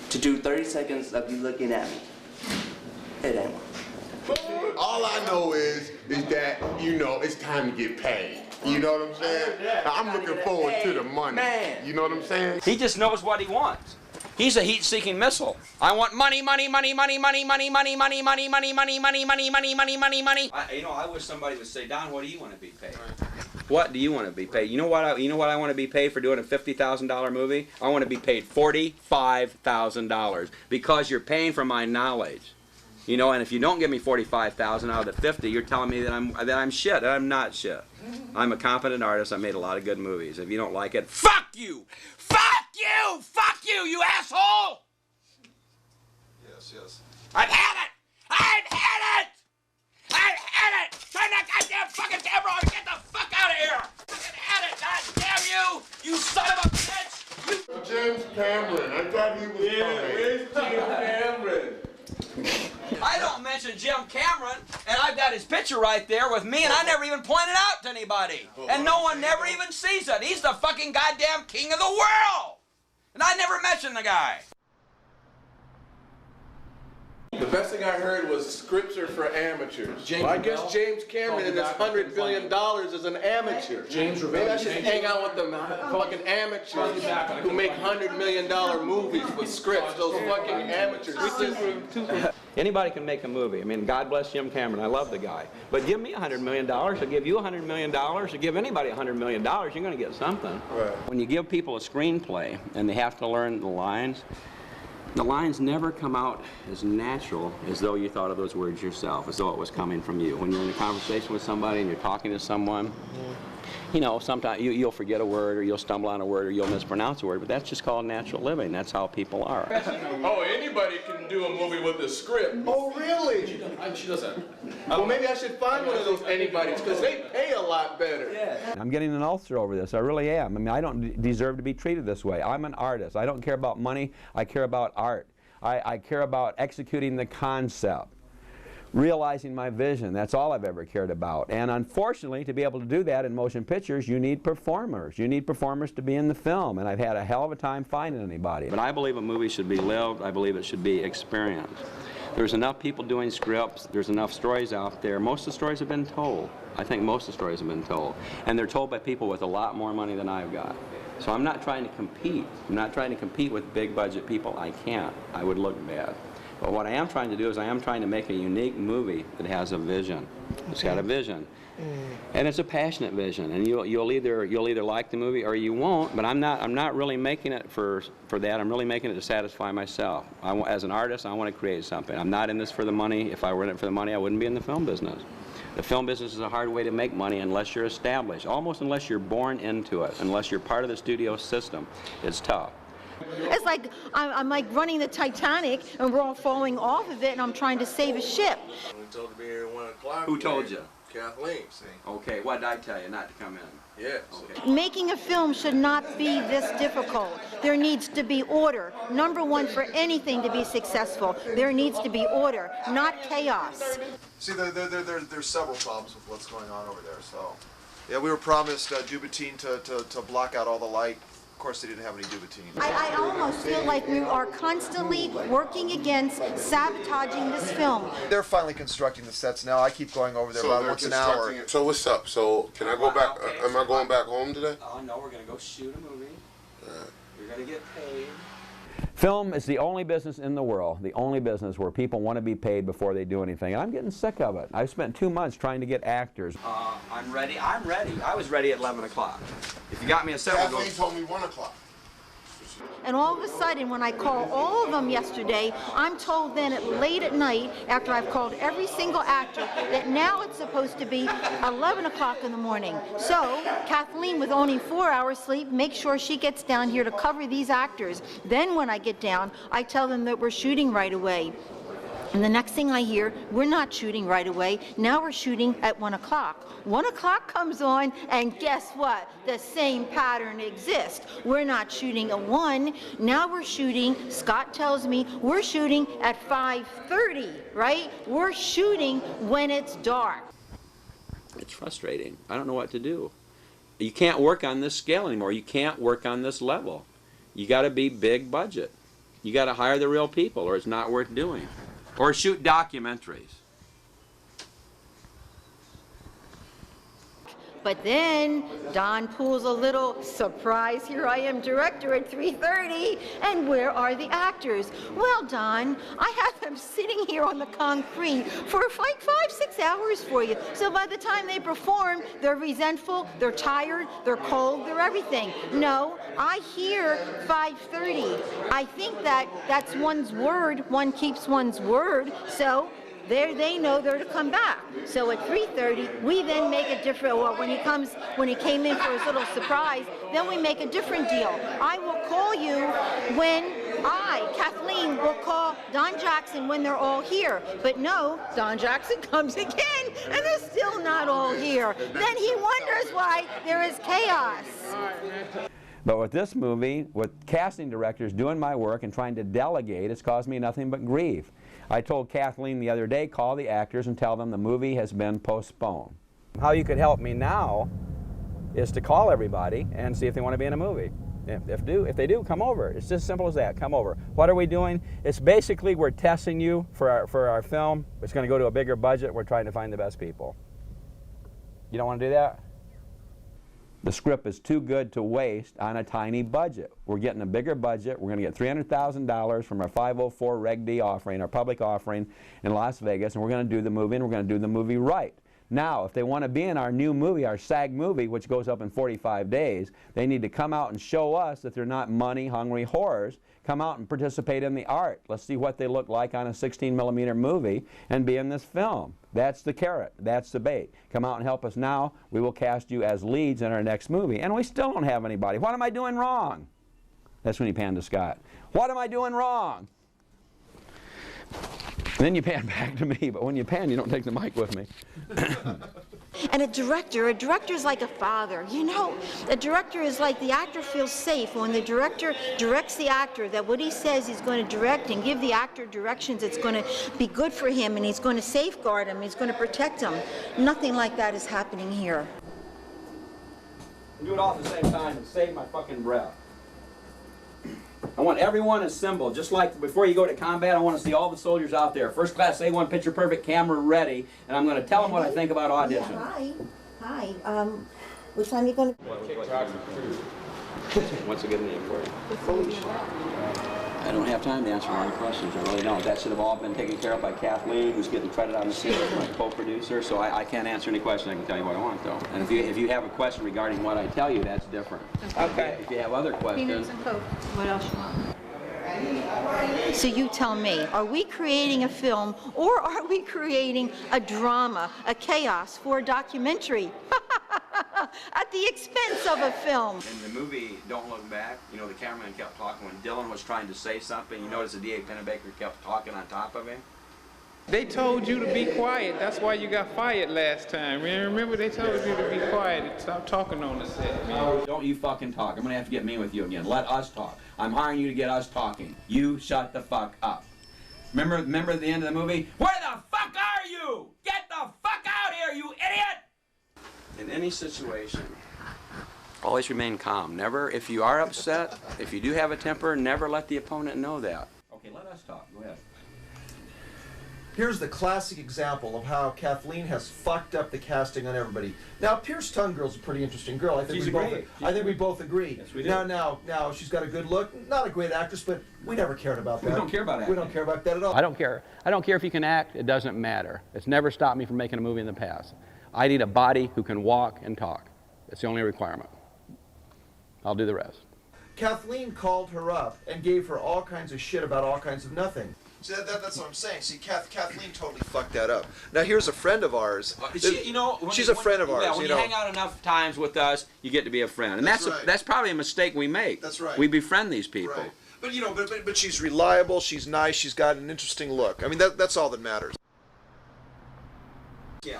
O: To do 30 seconds of you looking at me. It ain't.
G: All I know is that, you know, it's time to get paid. You know what I'm saying? I'm looking forward to the money. Man. You know what I'm saying?
A: He just knows what he wants. He's a heat-seeking missile. I want money. You know, I wish somebody would say, Don, what do you want to be paid? What do you want to be paid? You know what I want to be paid for doing a $50,000 movie? I want to be paid $45,000 because you're paying for my knowledge. You know, and if you don't give me $45,000 out of the 50, you're telling me that I'm shit. I'm not shit. I'm a competent artist. I made a lot of good movies. If you don't like it, fuck you! Fuck you! Fuck you, you asshole!
C: Yes, yes.
A: I've had it! I've had it! I've had it! Turn that goddamn fucking camera on and get the fuck out of here! Fucking had it! God damn you! You son of a bitch! You...
G: James Cameron, I thought he was coming.
P: Where's James Cameron?
A: I don't mention Jim Cameron, and I've got his picture right there with me, and I never even point it out to anybody. And no one never even sees it. He's the fucking goddamn king of the world! And I never mention the guy.
P: The best thing I heard was scripts are for amateurs. Well, I guess James Cameron and his $100 billion is an amateur. Maybe I should hang out with them fucking amateurs who make $100 million movies with scripts. Those fucking amateurs.
A: Anybody can make a movie. I mean, God bless Jim Cameron. I love the guy. But give me $100 million, or give you $100 million, or give anybody $100 million, you're going to get something.
G: Right.
A: When you give people a screenplay and they have to learn the lines never come out as natural as though you thought of those words yourself, as though it was coming from you. When you're in a conversation with somebody and you're talking to someone, you know, sometimes you'll forget a word, or you'll stumble on a word, or you'll mispronounce a word, but that's just called natural living. That's how people are.
P: Oh, anybody can do a movie with a script. Oh, really? She does that. Well, maybe I should find one of those anybodies, because they pay a lot better.
A: Yeah. I'm getting an ulcer over this. I really am. I mean, I don't deserve to be treated this way. I'm an artist. I don't care about money. I care about art. I care about executing the concept, realizing my vision. That's all I've ever cared about. And unfortunately, to be able to do that in motion pictures, you need performers. You need performers to be in the film. And I've had a hell of a time finding anybody. But I believe a movie should be lived. I believe it should be experienced. There's enough people doing scripts. There's enough stories out there. Most of the stories have been told. I think most of the stories have been told. And they're told by people with a lot more money than I've got. So I'm not trying to compete. I'm not trying to compete with big budget people. I can't. I would look bad. But what I am trying to do is I am trying to make a unique movie that has a vision. It's got a vision. And it's a passionate vision. And you'll either like the movie or you won't, but I'm not really making it for that. I'm really making it to satisfy myself. As an artist, I want to create something. I'm not in this for the money. If I were in it for the money, I wouldn't be in the film business. The film business is a hard way to make money unless you're established, almost unless you're born into it, unless you're part of the studio system. It's tough.
K: It's like I'm like running the Titanic and we're all falling off of it and I'm trying to save a ship.
P: We told to be here at 1 o'clock.
A: Who told you?
P: Kathleen.
A: Okay, what did I tell you? Not to come in?
P: Yes.
K: Okay. Making a film should not be this difficult. There needs to be order. Number one, for anything to be successful, there needs to be order, not chaos.
C: See, there's several problems with what's going on over there. So, yeah, we were promised Dubatine to block out all the light. Of course, they didn't have any Dubatine.
K: I almost feel like we are constantly working against sabotaging this film.
C: They're finally constructing the sets now. I keep going over there about once an hour.
G: So what's up? So can I go back? Am I going back home today?
A: Oh no, we're gonna go shoot a movie. You're going to get paid. Film is the only business in the world, the only business where people want to be paid before they do anything. And I'm getting sick of it. I've spent 2 months trying to get actors. I'm ready. I'm ready. I was ready at 11 o'clock. If you got me a 7 o'clock.
G: Kathleen told me 1 o'clock.
K: And all of a sudden, when I call all of them yesterday, I'm told then at late at night, after I've called every single actor, that now it's supposed to be 11 o'clock in the morning. So Kathleen, with only 4 hours sleep, makes sure she gets down here to cover these actors. Then when I get down, I tell them that we're shooting right away. And the next thing I hear, we're not shooting right away. Now we're shooting at 1 o'clock. 1 o'clock comes on, and guess what? The same pattern exists. We're not shooting at 1. Now we're shooting, Scott tells me, we're shooting at 5:30, right? We're shooting when it's dark.
A: It's frustrating. I don't know what to do. You can't work on this scale anymore. You can't work on this level. You got to be big budget. You got to hire the real people, or it's not worth doing. Or shoot documentaries.
K: But then Don pulls a little surprise, here I am, director at 3:30, and where are the actors? Well, Don, I have them sitting here on the concrete for like 5-6 hours for you. So by the time they perform, they're resentful, they're tired, they're cold, they're everything. No, I hear 5:30. I think that's one's word, one keeps one's word, so they know they're to come back. So at 3:30, we then make a different, well, when he came in for his little surprise, then we make a different deal. I will call you when Kathleen, will call Don Jackson when they're all here. But no, Don Jackson comes again, and they're still not all here. Then he wonders why there is chaos.
A: But with this movie, with casting directors doing my work and trying to delegate, it's caused me nothing but grief. I told Kathleen the other day, call the actors and tell them the movie has been postponed. How you could help me now is to call everybody and see if they want to be in a movie. If they do, come over. It's just as simple as that. Come over. What are we doing? It's basically we're testing you for our film. It's going to go to a bigger budget. We're trying to find the best people. You don't want to do that? The script is too good to waste on a tiny budget. We're getting a bigger budget. We're going to get $300,000 from our 504 Reg D offering, our public offering in Las Vegas, and we're going to do the movie, and we're going to do the movie right. Now, if they want to be in our new movie, our SAG movie, which goes up in 45 days, they need to come out and show us that they're not money-hungry whores. Come out and participate in the art. Let's see what they look like on a 16mm movie and be in this film. That's the carrot. That's the bait. Come out and help us now. We will cast you as leads in our next movie. And we still don't have anybody. What am I doing wrong? That's when you pan to Scott. What am I doing wrong? Then you pan back to me, but when you pan, you don't take the mic with me.
K: And a director is like a father, you know? A director is like the actor feels safe when the director directs the actor that what he says he's going to direct and give the actor directions it's going to be good for him and he's going to safeguard him, he's going to protect him. Nothing like that is happening here.
A: Do it all at the same time and save my fucking breath. I want everyone assembled, just like before you go to combat. I want to see all the soldiers out there. First class A1, picture perfect, camera ready, and I'm going to tell them what I think about audition.
K: Yeah, hi. What time are you going to...
A: What's a good name for you? I don't have time to answer all your questions. I really don't. That should have all been taken care of by Kathleen, who's getting credit on the scene as my co-producer. So I can't answer any question. I can tell you what I want, though. And if you have a question regarding what I tell you, that's different. Okay. If you have other questions.
K: Peanuts and Coke. What else you want? So you tell me, are we creating a film or are we creating a drama, a chaos for a documentary? At the expense of a film.
A: In the movie Don't Look Back, you know, the cameraman kept talking when Dylan was trying to say something. You notice the D.A. Pennebaker kept talking on top of him.
I: They told you to be quiet. That's why you got fired last time. Remember they told you to be quiet and stop talking on the set, man.
A: Don't you fucking talk. I'm going to have to get mean with you again. Let us talk. I'm hiring you to get us talking. You shut the fuck up. Remember at the end of the movie? Where the fuck are you? Get the fuck out here, you idiot! In any situation, always remain calm. Never, if you are upset, if you do have a temper, never let the opponent know that. Okay, let us talk. Go ahead.
I: They told you to be quiet. That's why you got fired last time. Remember they told you to be quiet and stop talking on the set, man.
A: I'm going to have to get mean with you again. Let us talk. I'm going to have to get mean with you again. Let us talk. Go ahead.
L: Here's the classic example of how Kathleen has fucked up the casting on everybody. Now, Pierce Tungirl's a pretty interesting girl. I think we both agree.
A: Yes, we do.
L: Now, she's got a good look. Not a great actress, but we never cared about that.
A: We don't care about acting.
L: We don't care about that at all.
A: I don't care. I don't care if you can act. It doesn't matter. It's never stopped me from making a movie in the past. I need a body who can walk and talk. It's the only requirement. I'll do the rest.
L: Kathleen called her up and gave her all kinds of shit about all kinds of nothing.
C: See, that's what I'm saying. See, Kathleen totally fucked that up. Now, here's a friend of ours. She's a friend of ours.
N: Yeah, when you hang out enough times with us, you get to be a friend, and that's probably a mistake we make.
C: That's right.
N: We befriend these people.
C: Right. But but she's reliable. She's nice. She's got an interesting look. I mean, that's all that matters.
N: Yeah.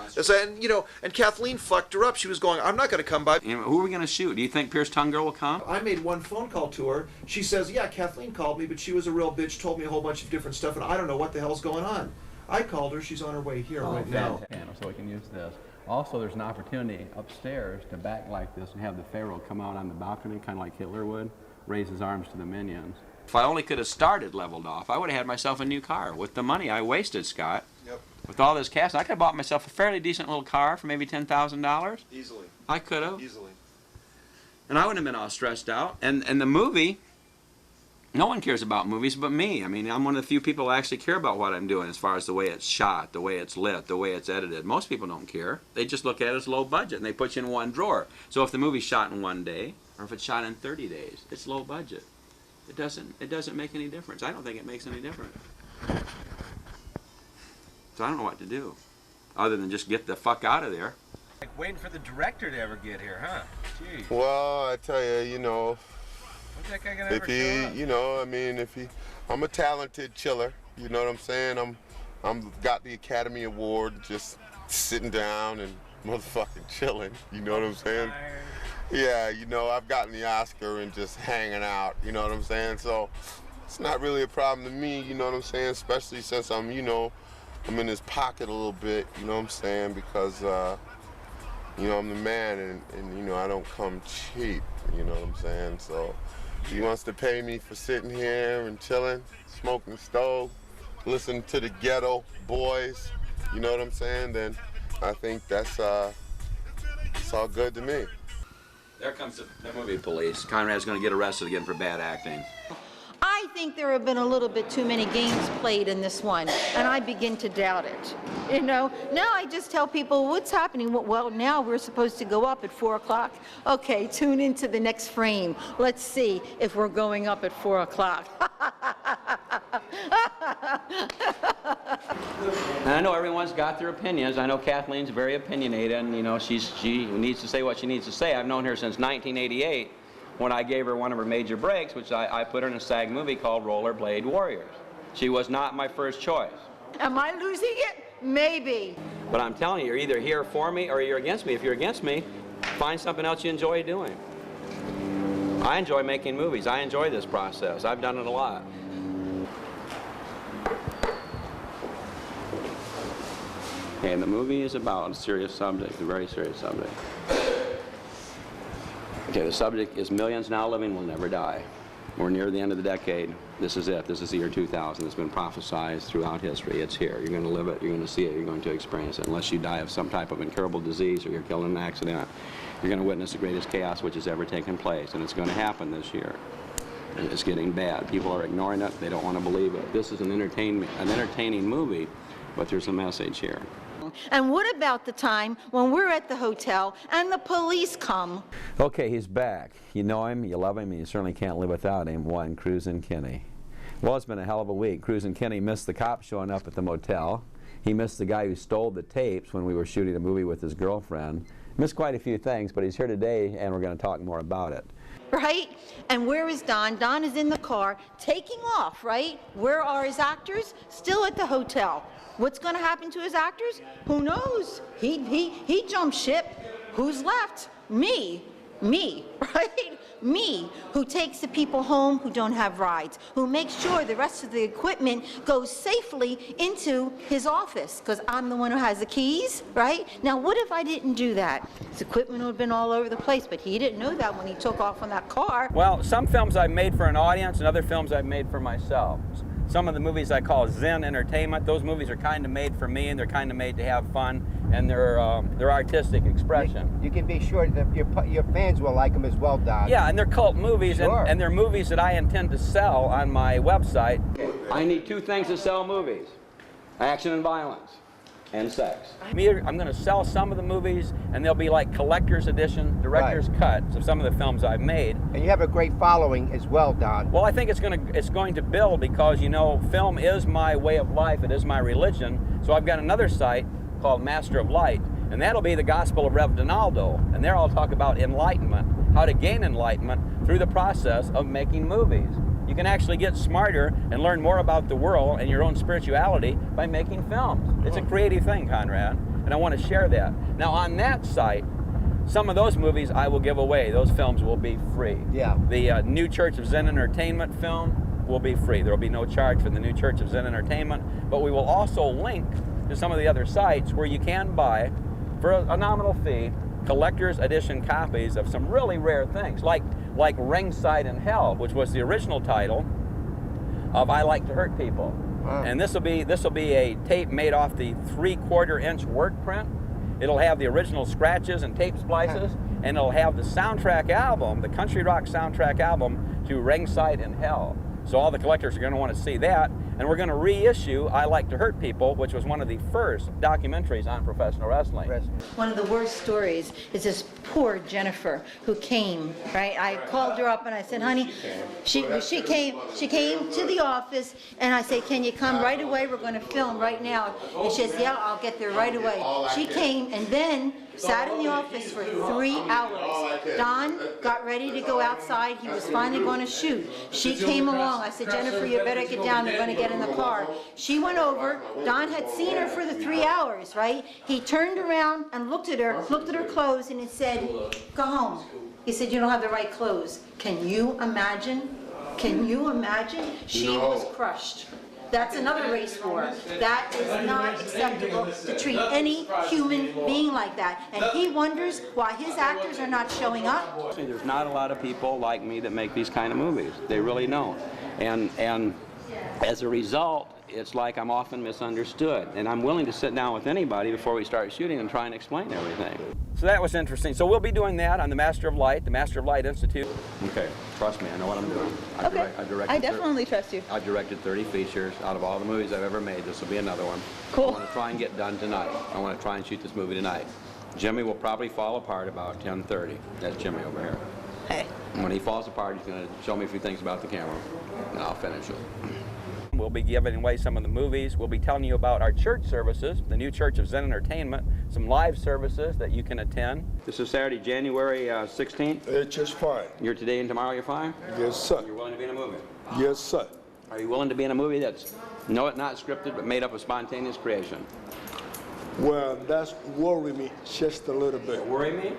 C: And Kathleen fucked her up. She was going, I'm not going to come by.
N: Who are we going to shoot? Do you think Pierce Tungirl will come?
L: I made one phone call to her. She says, yeah, Kathleen called me, but she was a real bitch, told me a whole bunch of different stuff, and I don't know what the hell's going on. I called her. She's on her way here right now.
A: So we can use this. Also, there's an opportunity upstairs to back like this and have the Pharaoh come out on the balcony, kind of like Hitler would, raise his arms to the minions.
N: If I only could have started leveled off, I would have had myself a new car. With the money I wasted, Scott.
C: Yep.
N: With all this cash, I could have bought myself a fairly decent little car for maybe $10,000.
C: Easily.
N: I could have.
C: Easily.
N: And I wouldn't have been all stressed out. And the movie, no one cares about movies but me. I mean, I'm one of the few people who actually care about what I'm doing as far as the way it's shot, the way it's lit, the way it's edited. Most people don't care. They just look at it as low budget and they put you in one drawer. So if the movie's shot in one day, or if it's shot in 30 days, it's low budget. It doesn't make any difference. I don't think it makes any difference. So I don't know what to do, other than just get the fuck out of there.
M: Like waiting for the director to ever get here, huh? Jeez.
G: Well, I tell you,
M: When's that guy gonna ever show up?
G: I'm a talented chiller. You know what I'm saying? I'm got the Academy Award, just sitting down and motherfucking chilling. You know what I'm saying? Yeah, I've gotten the Oscar and just hanging out. You know what I'm saying? So it's not really a problem to me. You know what I'm saying? Especially since I'm in his pocket a little bit, you know what I'm saying? Because, I'm the man and I don't come cheap, you know what I'm saying? So he wants to pay me for sitting here and chilling, smoking stove, listening to the Ghetto Boys, you know what I'm saying? Then I think that's it's all good to me.
N: There comes the movie police. Conrad's going to get arrested again for bad acting.
K: I think there have been a little bit too many games played in this one, and I begin to doubt it. Now I just tell people what's happening. Well, now we're supposed to go up at 4 o'clock. Okay, tune into the next frame. Let's see if we're going up at 4 o'clock.
N: And I know everyone's got their opinions. I know Kathleen's very opinionated, and she needs to say what she needs to say. I've known her since 1988. When I gave her one of her major breaks, which I put her in a SAG movie called Rollerblade Warriors. She was not my first choice.
K: Am I losing it? Maybe.
N: But I'm telling you, you're either here for me or you're against me. If you're against me, find something else you enjoy doing. I enjoy making movies. I enjoy this process. I've done it a lot. Okay, and the movie is about a serious subject, a very serious subject. Okay, the subject is millions now living will never die. We're near the end of the decade. This is it. This is the year 2000. It's been prophesized throughout history. It's here. You're going to live it. You're going to see it. You're going to experience it. Unless you die of some type of incurable disease or you're killed in an accident, you're going to witness the greatest chaos which has ever taken place. And it's going to happen this year. And it's getting bad. People are ignoring it. They don't want to believe it. This is an entertaining movie, but there's a message here.
K: And what about the time when we're at the hotel and the police come?
A: Okay, he's back. You know him, you love him, and you certainly can't live without him. One, Cruisin' Kenny. Well, it's been a hell of a week. Cruisin' Kenny missed the cops showing up at the motel. He missed the guy who stole the tapes when we were shooting a movie with his girlfriend. Missed quite a few things, but he's here today, and we're going to talk more about it.
K: Right? And where is Don? Don is in the car, taking off, right? Where are his actors? Still at the hotel. What's going to happen to his actors? Who knows? He jumped ship. Who's left? Me, right? Me, who takes the people home who don't have rides, who makes sure the rest of the equipment goes safely into his office, because I'm the one who has the keys, right? Now, what if I didn't do that? His equipment would have been all over the place, but he didn't know that when he took off on that car.
A: Well, some films I've made for an audience and other films I've made for myself. some of the movies I call Zen entertainment. Those movies are kind of made for me, and they're kind of made to have fun, and they're artistic expression.
M: You can be sure that your fans will like them as well, Don.
A: Yeah, and they're cult movies,
M: Sure.
A: and they're movies that I intend to sell on my website.
N: I need two things to sell movies: action and violence, and sex.
A: I'm going to sell some of the movies, and they'll be like collector's edition, director's cuts of some of the films I've made.
M: And you have a great following as well, Don.
A: Well, I think it's going to build because, you know, film is my way of life. It is my religion. So I've got another site called Master of Light, and that'll be the Gospel of Rev Donaldo. And there I'll talk about enlightenment, how to gain enlightenment through the process of making movies. You can actually get smarter and learn more about the world and your own spirituality by making films. It's a creative thing, Conrad, and I want to share that. Now, on that site, some of those movies I will give away. Those films will be free.
M: Yeah.
A: The New Church of Zen Entertainment film will be free. There will be no charge for the New Church of Zen Entertainment, but we will also link to some of the other sites where you can buy, for a nominal fee, collector's edition copies of some really rare things, like Ringside in Hell, which was the original title of I Like to Hurt People. Wow. And this will be a tape made off the 3/4-inch work print. It'll have the original scratches and tape splices, and it'll have the soundtrack album, the country rock soundtrack album to Ringside in Hell. So all the collectors are going to want to see that, and we're going to reissue I Like to Hurt People, which was one of the first documentaries on professional wrestling.
K: One of the worst stories is this poor Jennifer who came, right? I called her up and I said, honey, she came to the office, and I said, can you come right away? We're going to film right now. And she says, yeah, I'll get there right away. She came and then sat in the office for 3 hours. Don got ready to go outside. He was finally going to shoot. She came along. I said, Jennifer, you better get down. They're going to get in the car. She went over. Don had seen her for the 3 hours, right? He turned around and looked at her clothes, and he said, go home. He said, you don't have the right clothes. Can you imagine? Can you imagine? She was crushed. That's another race war. That is not acceptable to treat any human being like that. And he wonders why his actors are not showing up.
N: There's not a lot of people like me that make these kind of movies. They really don't. And as a result, it's like I'm often misunderstood. And I'm willing to sit down with anybody before we start shooting and try and explain everything.
A: So that was interesting. So we'll be doing that on the Master of Light, the Master of Light Institute.
N: Okay, trust me, I know what I'm doing.
Q: I definitely trust you.
N: I've directed 30 features. Out of all the movies I've ever made, this will be another one.
Q: Cool.
N: I want to try and get done tonight. I want to try and shoot this movie tonight. Jimmy will probably fall apart about 10:30. That's Jimmy over here.
Q: Hey.
N: When he falls apart, he's going to show me a few things about the camera, and I'll finish it.
A: We'll be giving away some of the movies. We'll be telling you about our church services, the New Church of Zen Entertainment, some live services that you can attend. This is Saturday, January 16th.
R: It's just fine.
A: You're today and tomorrow, you're fine?
R: Yes, sir.
A: You're willing to be in a movie?
R: Yes, sir.
A: Are you willing to be in a movie that's not scripted but made up of spontaneous creation?
R: Well, that's worry me just a little bit.
A: Worry me?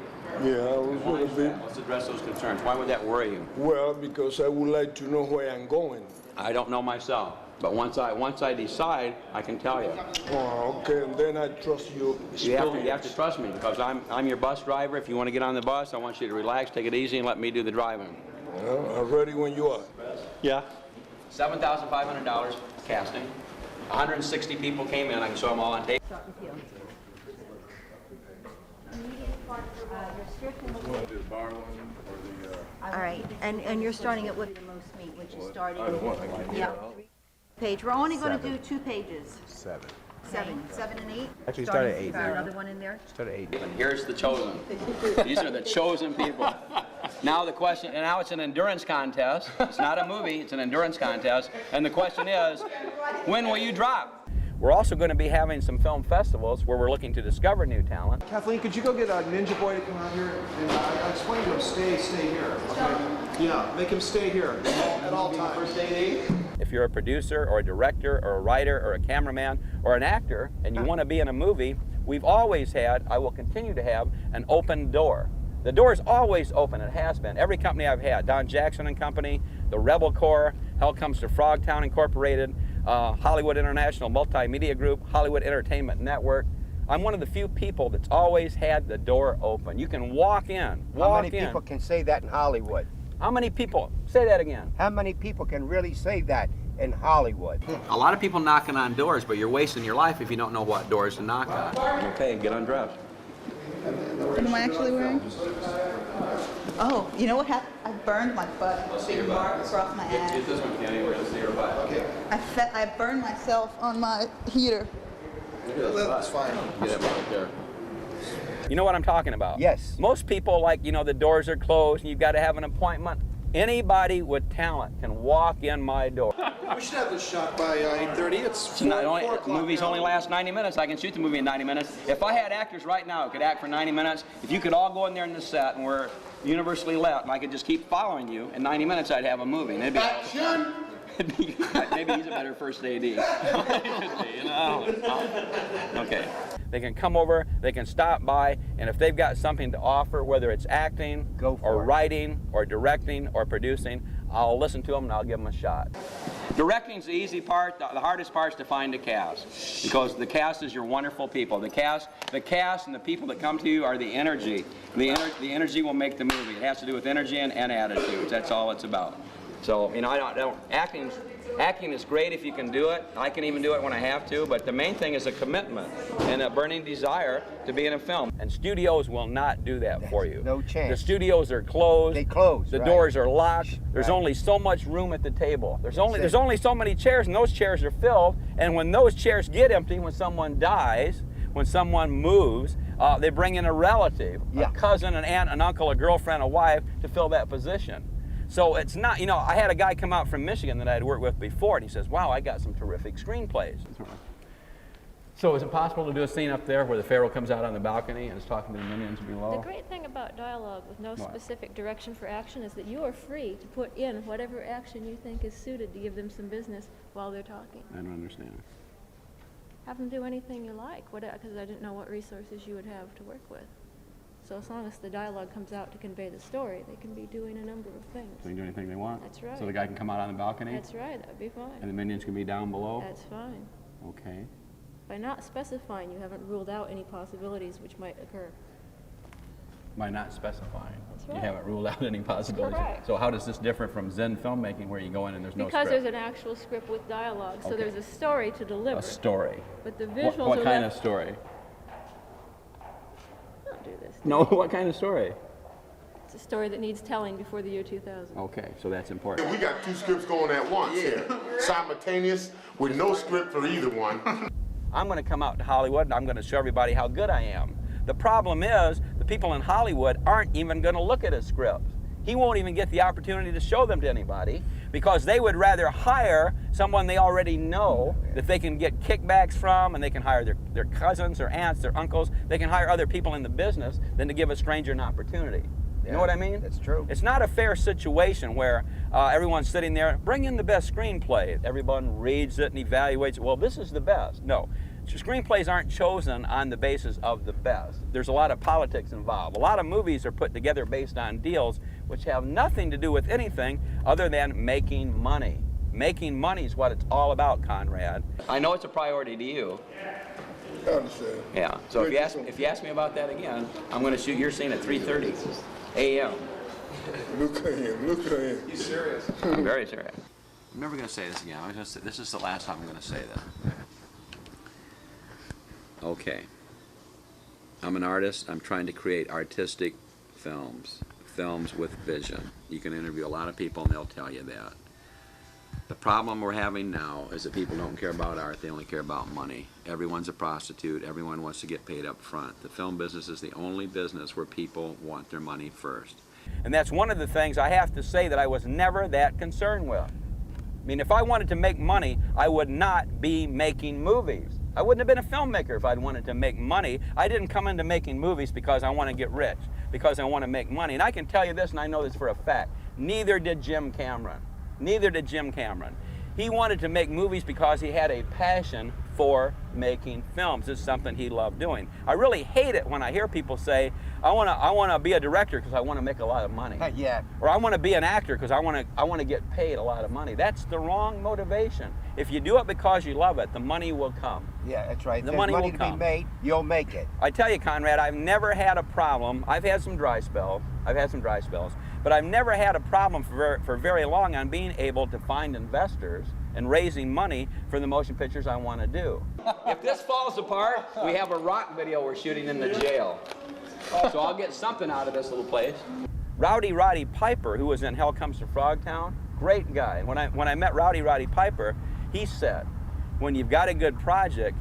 R: Yeah, a little bit.
A: Let's address those concerns. Why would that worry you?
R: Well, because I would like to know where I'm going.
A: I don't know myself, but once I decide, I can tell you.
R: Oh, okay, and then I trust you.
A: You have to trust me because I'm your bus driver. If you want to get on the bus, I want you to relax, take it easy, and let me do the driving.
R: Well, I'm ready when you are.
A: Yeah. $7,500 casting. 160 people came in. I can show them all on tape.
K: All right, and you're starting it with the most meat, which is starting. Page. We're only going to do 2 pages. 7 and 8.
A: Actually, start at 8.
K: Is there another one in there?
A: Start at 8. And here's the chosen. These are the chosen people. Now the question, and now it's an endurance contest. It's not a movie, it's an endurance contest. And the question is, when will you drop? We're also going to be having some film festivals where we're looking to discover new talent.
L: Kathleen, could you go get a Ninja Boy to come out here? And I explained to him, stay here. Okay? Yeah, make him stay here at all times.
A: If you're a producer or a director or a writer or a cameraman or an actor and you want to be in a movie, we've always had, I will continue to have, an open door. The door is always open. It has been. Every company I've had, Don Jackson and Company, the Rebel Corps, Hell Comes to Frogtown Incorporated, Hollywood International Multimedia Group, Hollywood Entertainment Network. I'm one of the few people that's always had the door open. You can walk in.
M: How many people can say that in Hollywood?
A: How many people? Say that again.
M: How many people can really say that in Hollywood?
N: A lot of people knocking on doors, but you're wasting your life if you don't know what doors to knock on. Okay, get undressed.
Q: What am I actually wearing? Oh, you know what happened? I burned my butt. Big mark across my ass.
N: Get this one, Kenny. We're going to see her butt. Okay.
Q: I burned myself on my heater.
L: That's fine.
N: Get it right there.
A: You know what I'm talking about?
M: Yes.
A: Most people, like, you know, the doors are closed and you've got to have an appointment. Anybody with talent can walk in my door.
L: We should have this shot by 8:30. It's
D: So not
L: 4
D: only,
L: o'clock
D: movies
L: now.
D: only last 90 minutes. I can shoot the movie in 90 minutes. If I had actors right now who could act for 90 minutes, if you could all go in there in the set and we're universally let, and I could just keep following you, in 90 minutes I'd have a movie. And it'd be
G: Action!
D: maybe he's a better first AD. You know? Okay.
A: They can come over, they can stop by, and if they've got something to offer, whether it's acting, or writing, or directing, or producing, I'll listen to them and I'll give them a shot.
D: Directing's the easy part. The hardest part is to find a cast, because the cast is your wonderful people. The cast and the people that come to you are the energy. The energy will make the movie. It has to do with energy and attitudes. That's all it's about. So, you know, acting is great if you can do it. I can even do it when I have to, but the main thing is a commitment and a burning desire to be in a film.
A: And studios will not do that for you.
M: No chance.
A: The studios are closed.
M: They close.
A: The
M: right.
A: doors are locked. There's
M: Right.
A: only so much room at the table. There's only so many chairs, and those chairs are filled. And when those chairs get empty, when someone dies, when someone moves, they bring in a relative, a cousin, an aunt, an uncle, a girlfriend, a wife to fill that position. So it's not, you know, I had a guy come out from Michigan that I'd worked with before, and he says, wow, I got some terrific screenplays. So is it possible to do a scene up there where the Pharaoh comes out on the balcony and is talking to the minions below?
S: The great thing about dialogue with no specific direction for action is that you are free to put in whatever action you think is suited to give them some business while they're talking.
A: I don't understand.
S: Have them do anything you like, because I didn't know what resources you would have to work with. So as long as the dialogue comes out to convey the story, they can be doing a number of things.
A: They can do anything they want?
S: That's right.
A: So the guy can come out on the balcony?
S: That's right, that would be fine.
A: And the minions can be down below?
S: That's fine.
A: Okay.
S: By not specifying, you haven't ruled out any possibilities which might occur.
A: By not specifying.
S: That's
A: You
S: right.
A: haven't ruled out any possibilities.
S: Correct.
A: So how does this differ from Zen Filmmaking, where you go in and there's no
S: Because
A: script?
S: there's an actual script with dialogue, so
A: Okay.
S: there's a story to deliver.
A: A story.
S: But the visuals
A: What
S: are
A: kind
S: left-
A: of story?
S: Don't do this.
A: No, what kind of story?
S: It's a story that needs telling before the year 2000.
A: Okay, so that's important.
G: We got two scripts going at once here, simultaneous, with no script for either one.
A: I'm going to come out to Hollywood and I'm going to show everybody how good I am. The problem is the people in Hollywood aren't even going to look at his scripts. He won't even get the opportunity to show them to anybody because they would rather hire someone they already know that they can get kickbacks from, and they can hire their cousins, their aunts, their uncles. They can hire other people in the business than to give a stranger an opportunity. You know what I mean?
M: That's true.
A: It's not a fair situation where everyone's sitting there, bring in the best screenplay. Everyone reads it and evaluates it. Well, this is the best. No. Screenplays aren't chosen on the basis of the best. There's a lot of politics involved. A lot of movies are put together based on deals which have nothing to do with anything other than making money. Making money is what it's all about, Conrad.
D: I know it's a priority to you.
G: I understand.
D: Yeah. So if you ask me about that again, I'm going to shoot your scene at 3:30 a.m.
G: Look at him, look at him.
L: He's serious.
D: I'm very serious.
N: I'm never going to say this again. I'm going to say, this is the last time I'm going to say that. Okay. I'm an artist. I'm trying to create artistic films with vision. You can interview a lot of people and they'll tell you that. The problem we're having now is that people don't care about art, they only care about money. Everyone's a prostitute, everyone wants to get paid up front. The film business is the only business where people want their money first.
A: And that's one of the things I have to say that I was never that concerned with. I mean, if I wanted to make money, I would not be making movies. I wouldn't have been a filmmaker if I'd wanted to make money. I didn't come into making movies because I want to get rich, because I want to make money. And I can tell you this, and I know this for a fact, neither did Jim Cameron. Neither did Jim Cameron. He wanted to make movies because he had a passion for making films. It's something he loved doing. I really hate it when I hear people say, I want to be a director because I want to make a lot of money.
M: Yeah.
A: Or I want to be an actor because I want to get paid a lot of money. That's the wrong motivation. If you do it because you love it, the money will come.
M: Yeah, that's right.
A: The
M: There's
A: money will
M: to
A: come.
M: be made, you'll make it.
A: I tell you, Conrad, I've never had a problem. I've had some dry spells. but I've never had a problem for very long on being able to find investors and raising money for the motion pictures I want to do.
N: If this falls apart, we have a rock video we're shooting in the jail. So I'll get something out of this little place.
A: Rowdy Roddy Piper, who was in Hell Comes to Frogtown, great guy. When I met Rowdy Roddy Piper, he said, when you've got a good project,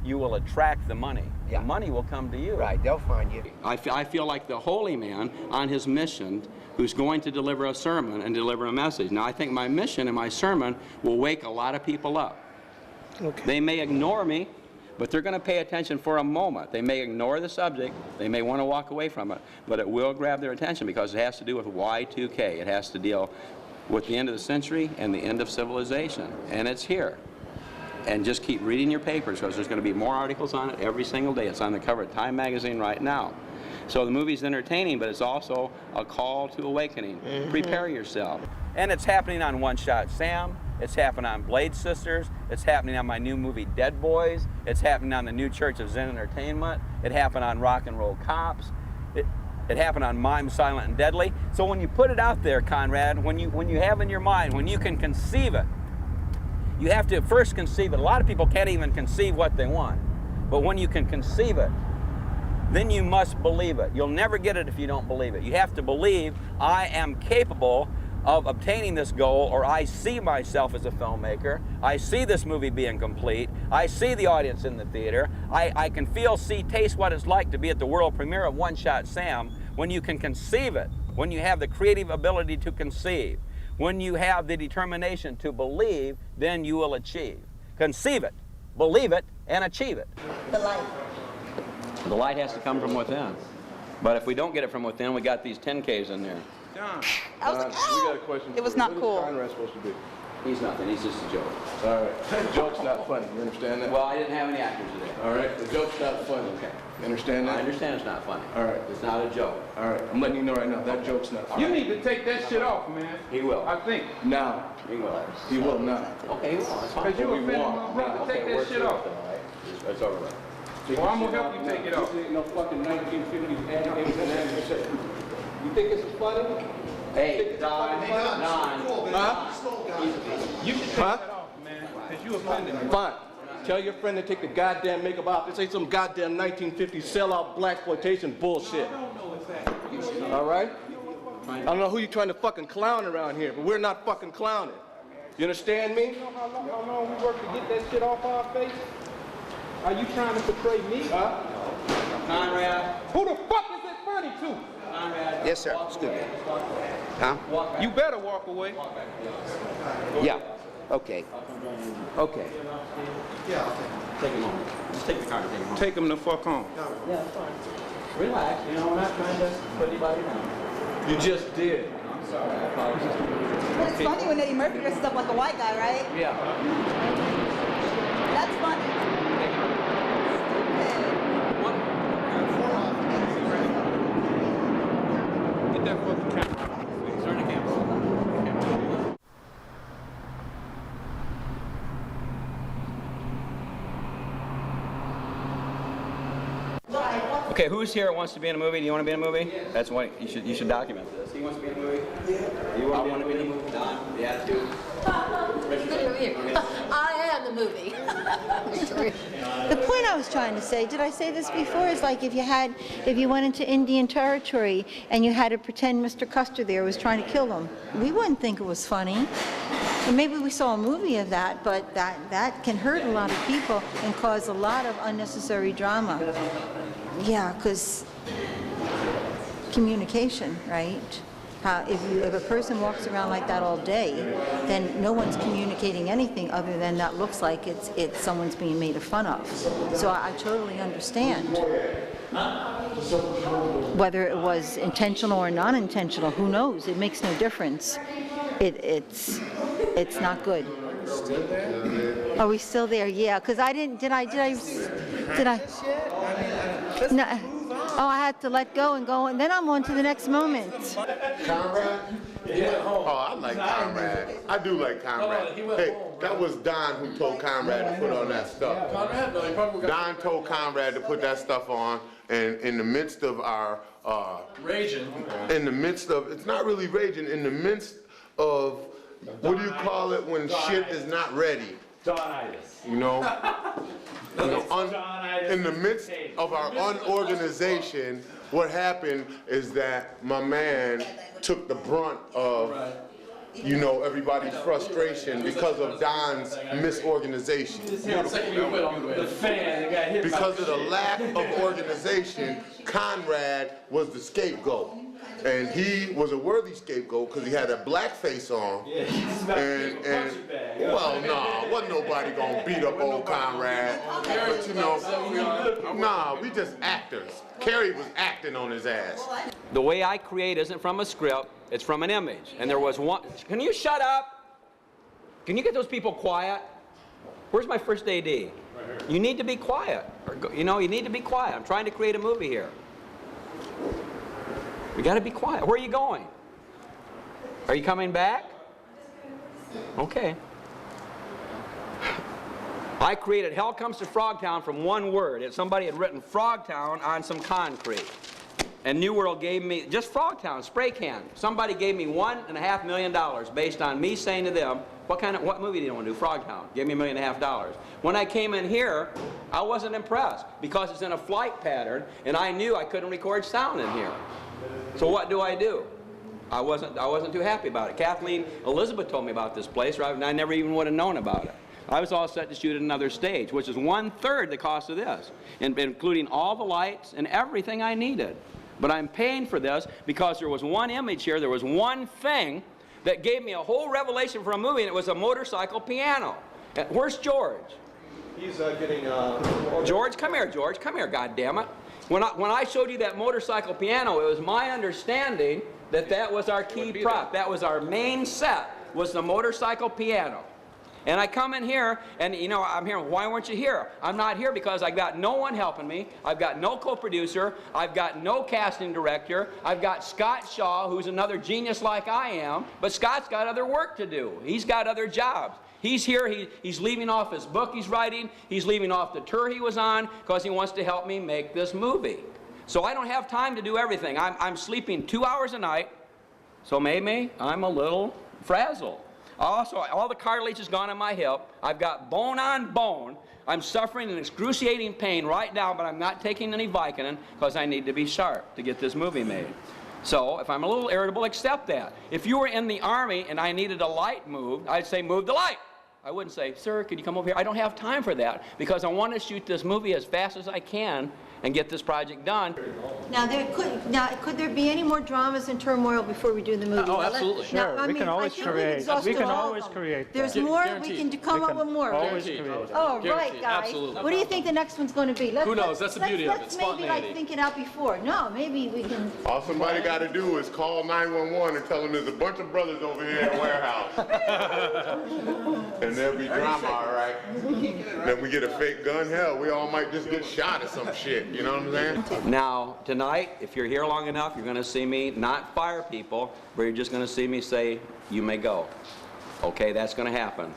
A: you will attract the money. Yeah. The money will come to you.
M: Right, they'll find you.
N: I feel like the holy man on his mission who's going to deliver a sermon and deliver a message. Now, I think my mission and my sermon will wake a lot of people up. Okay. They may ignore me, but they're going to pay attention for a moment. They may ignore the subject. They may want to walk away from it, but it will grab their attention because it has to do with Y2K. It has to deal with the end of the century and the end of civilization, and it's here. And just keep reading your papers because there's going to be more articles on it every single day. It's on the cover of Time magazine right now. So the movie's entertaining, but it's also a call to awakening. Prepare yourself.
A: And it's happening on One Shot Sam. It's happening on Blade Sisters. It's happening on my new movie Dead Boys. It's happening on the new Church of Zen Entertainment. It happened on Rock and Roll Cops. It happened on Mime, Silent, and Deadly. So when you put it out there, Conrad, when you have in your mind, when you can conceive it, you have to first conceive it. A lot of people can't even conceive what they want. But when you can conceive it, then you must believe it. You'll never get it if you don't believe it. You have to believe I am capable of obtaining this goal, or I see myself as a filmmaker. I see this movie being complete. I see the audience in the theater. I can feel, see, taste what it's like to be at the world premiere of One Shot Sam. When you can conceive it, when you have the creative ability to conceive, when you have the determination to believe, then you will achieve. Conceive it, believe it, and achieve it.
K: The light.
N: The light has to come from within. But if we don't get it from within, we got these 10Ks in there.
P: John,
Q: I was like,
P: we got a question.
Q: It was not cool.
P: What is Conrad supposed to be?
N: He's nothing, he's just a joke.
P: All right, the joke's not funny, you understand that?
N: Well, I didn't have any actors today.
P: All right, the joke's not funny.
N: Okay.
P: You understand that?
N: I understand it's not funny.
P: All right.
N: It's not a joke.
P: All right, I'm letting you know right now, that joke's not funny.
I: You need to take that shit off, man.
N: He will.
I: I think.
P: Now.
N: He will.
P: He will not.
N: Okay, he will. It's fine.
I: Because you offended my brother. Take that shit off.
N: It's over with.
I: Well, I'm going to help you take it off.
P: This ain't no fucking 1950s animated shit. You think this is funny?
N: Hey, Don.
P: Huh?
I: You should take that off, man, because you offended me.
P: Fine. Tell your friend to take the goddamn makeup off. This ain't some goddamn 1950s sellout blaxploitation bullshit. All right? I don't know who you trying to fucking clown around here, but we're not fucking clowning. You understand me?
I: You know how long we work to get that shit off our face? Are you trying to portray me?
P: Huh?
N: Conrad.
I: Who the fuck is it funny to?
N: Conrad.
B: Yes, sir. Excuse me. Huh?
I: You better walk away.
B: Yeah. Okay. Okay.
C: Yeah,
N: Take him home. Just take the car and take him home.
I: Take him the fuck home.
N: Yeah, fine. Relax, you know, we're not trying to put anybody down.
P: You just did.
N: I'm sorry, I apologize.
Q: But it's funny when Eddie Murphy dresses up like a white guy, right?
N: Yeah.
Q: That's funny.
I: Get that fucking camera.
N: Turn the camera on. Okay, who's here wants to be in a movie? Do you want to be in a movie? That's what you should document this. He wants to be in a movie? Yeah. You want to be in a movie? Don, the attitude.
K: I am the movie.
T: The point I was trying to say, did I say this before, is like if you went into Indian territory and you had to pretend Mr. Custer there was trying to kill them, we wouldn't think it was funny. And maybe we saw a movie of that, but that can hurt a lot of people and cause a lot of unnecessary drama. Yeah, because communication, right? If a person walks around like that all day, then no one's communicating anything other than that looks like it's someone's being made fun of. So I totally understand. Whether it was intentional or non-intentional, who knows? It makes no difference. It's not good.
P: Still there?
T: Are we still there? Yeah, because I didn't. Did I? No. Oh, I had to let go, and then I'm on to the next moment.
G: Conrad,
P: He went home.
G: Oh, I like Conrad. I do like Conrad.
P: he went
G: Hey,
P: home,
G: that was Don who told Conrad to put on that stuff.
P: Conrad? No, he probably
G: Don told Conrad to put that stuff on, and in the midst of our
P: raging.
G: in the midst of, it's not really raging, in the midst of, what do you call it when shit is not ready?
F: Donitis.
G: You know? In the midst of our unorganization, what happened is that my man took the brunt of, you know, everybody's frustration because of Don's misorganization. Because of the lack of organization, Conrad was the scapegoat. And he was a worthy scapegoat because he had a black face on. Well, nah, wasn't nobody gonna beat up old Conrad. But you know, nah, we just actors. Kerry was acting on his ass.
N: The way I create isn't from a script, it's from an image. And there was one, can you shut up? Can you get those people quiet? Where's my first AD? You need to be quiet. You know, you need to be quiet. I'm trying to create a movie here. We got to be quiet. Where are you going? Are you coming back? Okay. I created Hell Comes to Frogtown from one word. Somebody had written Frogtown on some concrete. And New World gave me, just Frogtown, spray can. Somebody gave me $1.5 million based on me saying to them, what movie do you want to do? Frogtown. Give me $1.5 million. When I came in here, I wasn't impressed because it's in a flight pattern and I knew I couldn't record sound in here. So what do? I wasn't too happy about it. Kathleen Elizabeth told me about this place, and I never even would have known about it. I was all set to shoot at another stage, which is 1/3 the cost of this, including all the lights and everything I needed. But I'm paying for this because there was one image here, there was one thing that gave me a whole revelation for a movie, and it was a motorcycle piano. Where's George?
L: He's getting...
N: George, come here, George. Come here, goddammit. When I showed you that motorcycle piano, it was my understanding that that was our key prop. That was our main set, was the motorcycle piano. And I come in here, and you know, I'm here, why weren't you here? I'm not here because I've got no one helping me. I've got no co-producer. I've got no casting director. I've got Scott Shaw, who's another genius like I am, but Scott's got other work to do. He's got other jobs. He's here, he's leaving off his book he's writing, he's leaving off the tour he was on because he wants to help me make this movie. So I don't have time to do everything. I'm sleeping 2 hours a night, so maybe I'm a little frazzled. Also, all the cartilage is gone in my hip. I've got bone on bone. I'm suffering an excruciating pain right now, but I'm not taking any Vicodin because I need to be sharp to get this movie made. So if I'm a little irritable, accept that. If you were in the Army and I needed a light moved, I'd say move the light. I wouldn't say, sir, could you come over here? I don't have time for that because I want to shoot this movie as fast as I can and get this project done.
T: Now, could there be any more dramas and turmoil before we do the movie?
F: Oh, absolutely.
T: Sure, we can always create. We can always create. There's more, we can come up with more.
F: Always create.
T: Oh, right, guys.
P: Absolutely.
T: What do you think the next one's going to be?
P: Who knows? That's the beauty of it.
T: Let's maybe like think it out before. No, maybe we can.
G: All somebody got to do is call 911 and tell them there's a bunch of brothers over here in the warehouse. And there'll be drama, all right? Then we get a fake gun, hell, we all might just get shot or some shit, you know what I'm saying?
N: Now, tonight, if you're here long enough, you're going to see me not fire people, but you're just going to see me say, you may go. Okay, that's going to happen.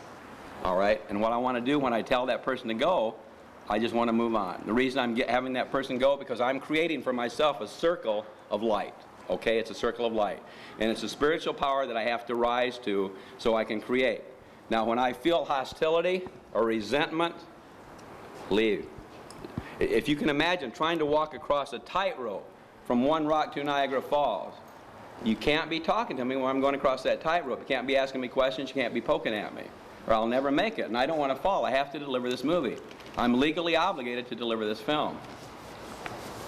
N: All right? And what I want to do when I tell that person to go, I just want to move on. The reason I'm having that person go, because I'm creating for myself a circle of light. Okay, it's a circle of light. And it's a spiritual power that I have to rise to so I can create. Now, when I feel hostility or resentment, leave. If you can imagine trying to walk across a tightrope from one rock to Niagara Falls, you can't be talking to me when I'm going across that tightrope. You can't be asking me questions. You can't be poking at me, or I'll never make it. And I don't want to fall. I have to deliver this movie. I'm legally obligated to deliver this film.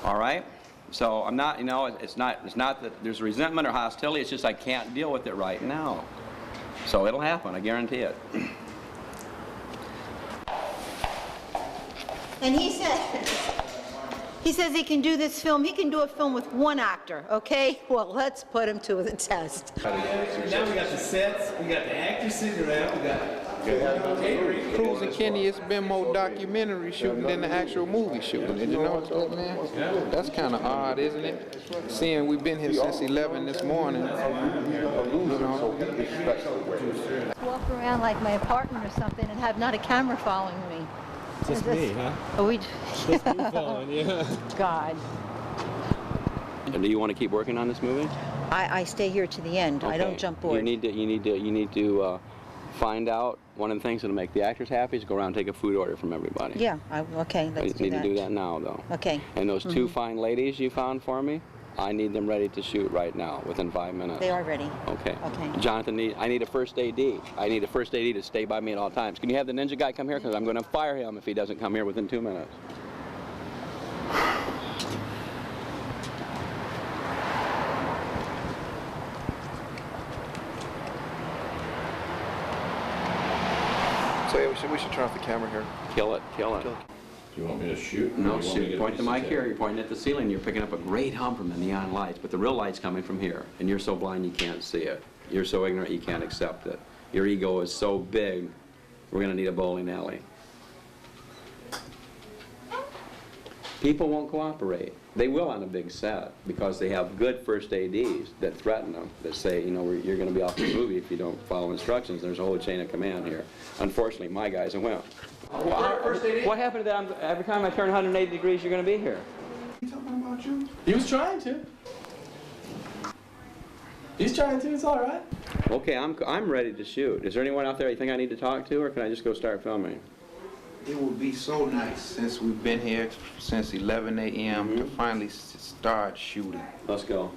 N: All right? So I'm not, you know, it's not that there's resentment or hostility. It's just I can't deal with it right now. So it'll happen. I guarantee it.
T: And he says he can do this film. He can do a film with one actor, okay? Well, let's put him to the test.
J: Now we got the sets, we got the actors sitting around, we got
I: Cruz and Kenny, it's been more documentary shooting than the actual movie shooting. Did you know that, man? That's kind of odd, isn't it? Seeing we've been here since 11 this morning. You know.
T: Walk around like my apartment or something and have not a camera following me.
A: Just me, huh?
T: Are we?
A: Just you following, yeah.
T: God.
N: And do you want to keep working on this movie?
T: I stay here to the end. I don't jump board.
N: You need to find out. One of the things that'll make the actors happy is go around and take a food order from everybody.
T: Yeah. Okay. Let's do that.
N: You need to do that now, though.
T: Okay.
N: And those two fine ladies you found for me, I need them ready to shoot right now, within 5 minutes.
T: They are ready.
N: Okay.
T: Okay.
N: Jonathan, I need a first AD. I need a first AD to stay by me at all times. Can you have the ninja guy come here? Because I'm going to fire him if he doesn't come here within 2 minutes.
L: So yeah, we should turn off the camera here.
N: Kill it.
E: Do you want me to shoot?
N: No, shoot. Point the mic here. You're pointing at the ceiling. You're picking up a great hum from the neon lights, but the real light's coming from here. And you're so blind you can't see it. You're so ignorant you can't accept it. Your ego is so big, we're going to need a bowling alley. People won't cooperate. They will on a big set because they have good first ADs that threaten them, that say, you know, you're going to be off the movie if you don't follow instructions. There's a whole chain of command here. Unfortunately, my guy's a wimp. What happened to that? Every time I turn 180 degrees, you're going to be here.
P: He's talking about you. He was trying to. He's trying to. It's all right.
N: Okay, I'm ready to shoot. Is there anyone out there you think I need to talk to, or can I just go start filming?
I: It would be so nice since we've been here since 11 a.m. to finally start shooting.
N: Let's go.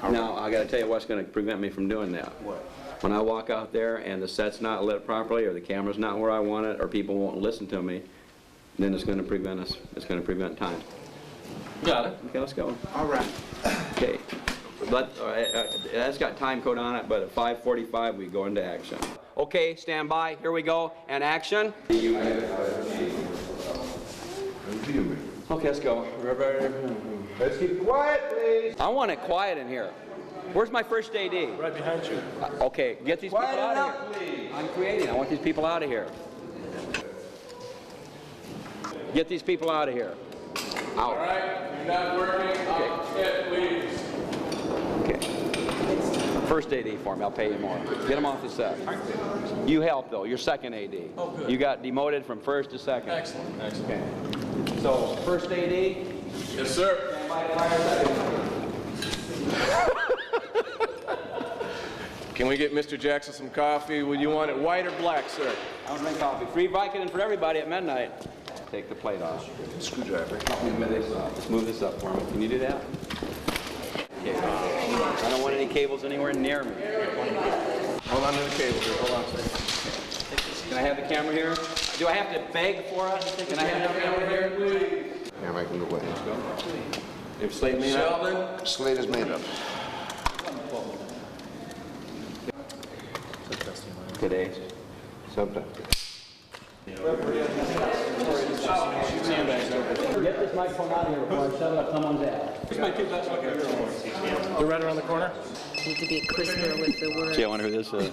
N: Now, I got to tell you what's going to prevent me from doing that.
I: What?
N: When I walk out there and the set's not lit properly, or the camera's not where I want it, or people won't listen to me, then it's going to prevent us. It's going to prevent time.
E: Got it.
N: Okay, let's go.
I: All right.
N: Okay. That's got time code on it, but at 5:45 we go into action. Okay, stand by. Here we go. And action. Okay, let's go.
M: Let's keep it quiet, please.
N: I want it quiet in here. Where's my first AD?
E: Right behind you.
N: Okay, get these people out of here.
M: Please.
N: I'm creating. I want these people out of here. Get these people out of here. Out.
P: All right, you're not working. Okay, please.
N: Okay. First AD for me. I'll pay you more. Get them off the set. You help though. You're second AD.
E: Oh, good.
N: You got demoted from first to second.
E: Excellent. Excellent.
N: Okay. So first AD.
P: Yes, sir.
N: Stand by to fire second.
P: Can we get Mr. Jackson some coffee? Would you want it white or black, sir?
N: I don't drink coffee. Free Vicodin for everybody at midnight. Take the plate off.
P: Screwdriver.
N: Let's move this up for me. Can you do that? Okay. I don't want any cables anywhere near me.
P: Hold on to the cable here. Hold on a second.
N: Can I have the camera here? Do I have to beg for it? Can I have the camera here?
G: Camera can go away.
N: Let's go. If slate made up.
P: Sheldon.
G: Slate is made up.
N: Today. Sometime. Get this microphone out of here before I shut it up someone's ass.
E: Here's my two best looking girls. They're right around the corner.
U: Need to be crisper with the words.
N: Gee, I wonder who this is.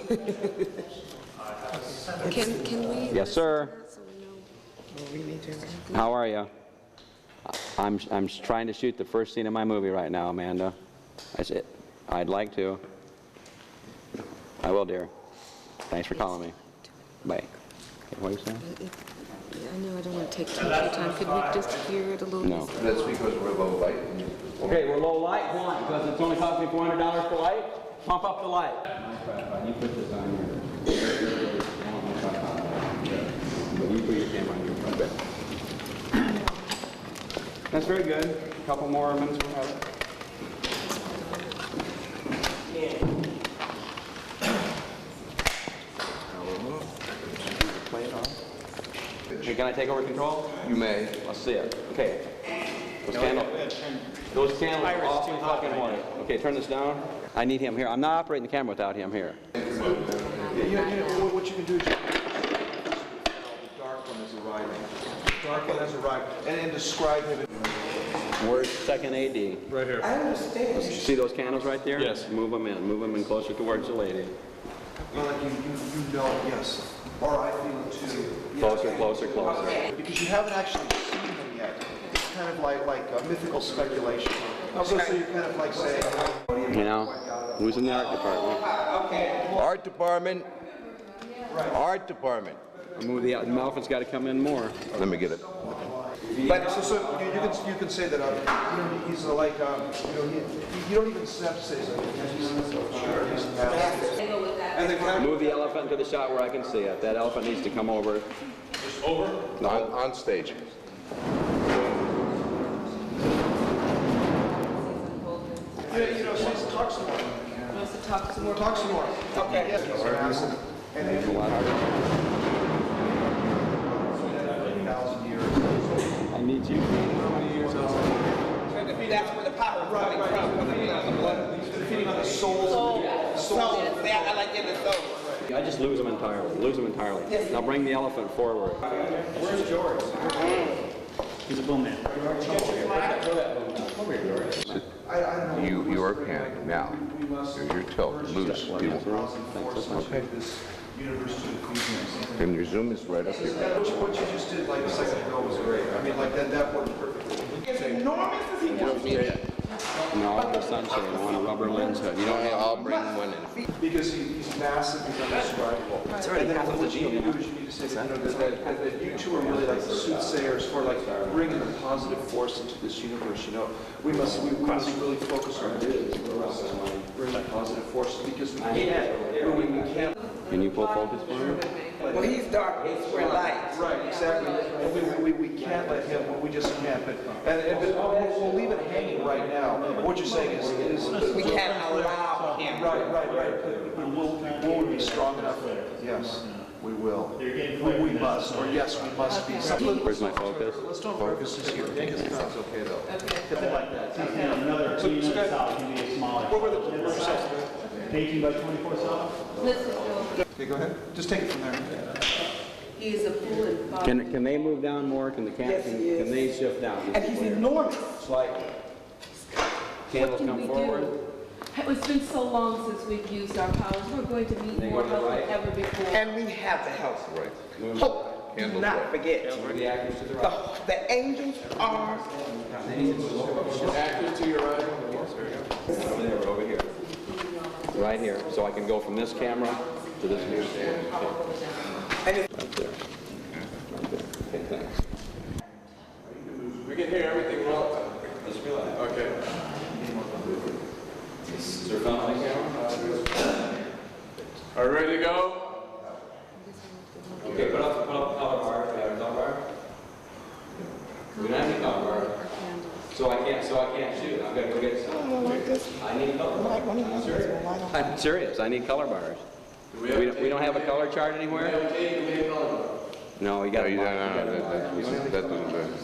U: Can we?
N: Yes, sir.
U: So we know what we need to.
N: How are you? I'm trying to shoot the first scene of my movie right now, Amanda. That's it. I'd like to. I will, dear. Thanks for calling me. Bye. Okay, what are you saying?
U: I know I don't want to take too much time. Could we just hear it a little
N: No.
U: bit?
G: That's because we're low light.
N: Okay, we're low light. Why? Because it's only cost me $400 for light? Pump up the light. You put this on here. You put your camera on here. Okay. That's very good. A couple more minutes we'll have it. Okay, can I take over control?
G: You may.
N: Let's see it. Okay. Those candles are awfully fucking white. Okay, turn this down. I need him here. I'm not operating the camera without him here.
L: What you can do is the dark one is arriving. The dark one has arrived. And describe him.
N: Where's second AD?
E: Right here.
L: I understand.
N: See those candles right there?
E: Yes.
N: Move them in. Move them in closer towards the lady.
L: Well, like you know, yes. or I feel it too.
N: Closer, closer, closer.
L: Because you haven't actually seen them yet. It's kind of like a mythical speculation. So you're kind of like saying,
N: You know, who's in the art department?
M: Art department. Art department.
N: The elephant's got to come in more.
M: Let me get it.
L: But so you can say that he's like you don't even have to say something.
N: Move the elephant to the shot where I can see it. That elephant needs to come over.
E: Just over?
G: On stage.
L: Talk some more.
U: Wants to talk some more.
L: Talk some more. Okay. And then 1,000 years.
N: I need you.
O: That's where the power is coming from.
L: He's feeding on the soul.
O: Soul. Yeah, I like it in the soul.
N: I just lose them entirely. Lose them entirely. Now bring the elephant forward.
L: Where's George?
F: He's a boom man.
B: Your hand now. Your toe loose. Okay. And your zoom is right up here.
L: What you just did like a second ago was great. I mean, like that worked perfectly.
O: It's enormous as he wants me to.
N: No, the sunshade. I want a rubber lens hood. You don't have.
B: I'll bring one in.
L: Because he's massive, he's undescribable.
N: It's already
L: and then
N: half of the
L: what you need to do is you need to say that, that you two are really like the soothsayers for like bringing a positive force into this universe. We must really focus on this. Bring that positive force because we can't.
N: Can you pull focus for me?
O: Well, he's dark, we're light.
L: Right, exactly. And we can't let him, we just can't. But we'll leave it hanging right now. What you're saying is
O: we can't allow him.
L: Right. But will we be strong enough? Yes, we will. We must, or yes, we must be.
N: Where's my focus?
L: Let's don't focus this here. It's okay though.
F: Something like that. Another 2 unit cell can be a smaller.
L: What were the size?
F: 18 by 24 cell.
L: Okay, go ahead. Just take it from there.
U: He is a fool and
N: Can they move down more? Can they shift down?
O: And he's enormous.
N: Slightly. Candles come forward.
U: It's been so long since we've used our powers. We're going to need more help than ever before.
O: And we have the help.
B: Right.
O: Hope. Do not forget.
N: The actors to the right.
O: The angels are.
P: Actors to your right.
N: Over there, over here. Right here. So I can go from this camera to this view. Right there. Right there. Okay, thanks.
P: We can hear everything well.
N: Just relax.
P: Okay.
N: Is there a film on the camera?
P: Are we ready to go?
N: Okay, put up the color bar. We have a color bar. We don't have any color bar. So I can't shoot. I've got to go get some. I need color bars. I'm serious. I need color bars. We don't have a color chart anywhere? No, you got to.
B: That doesn't matter.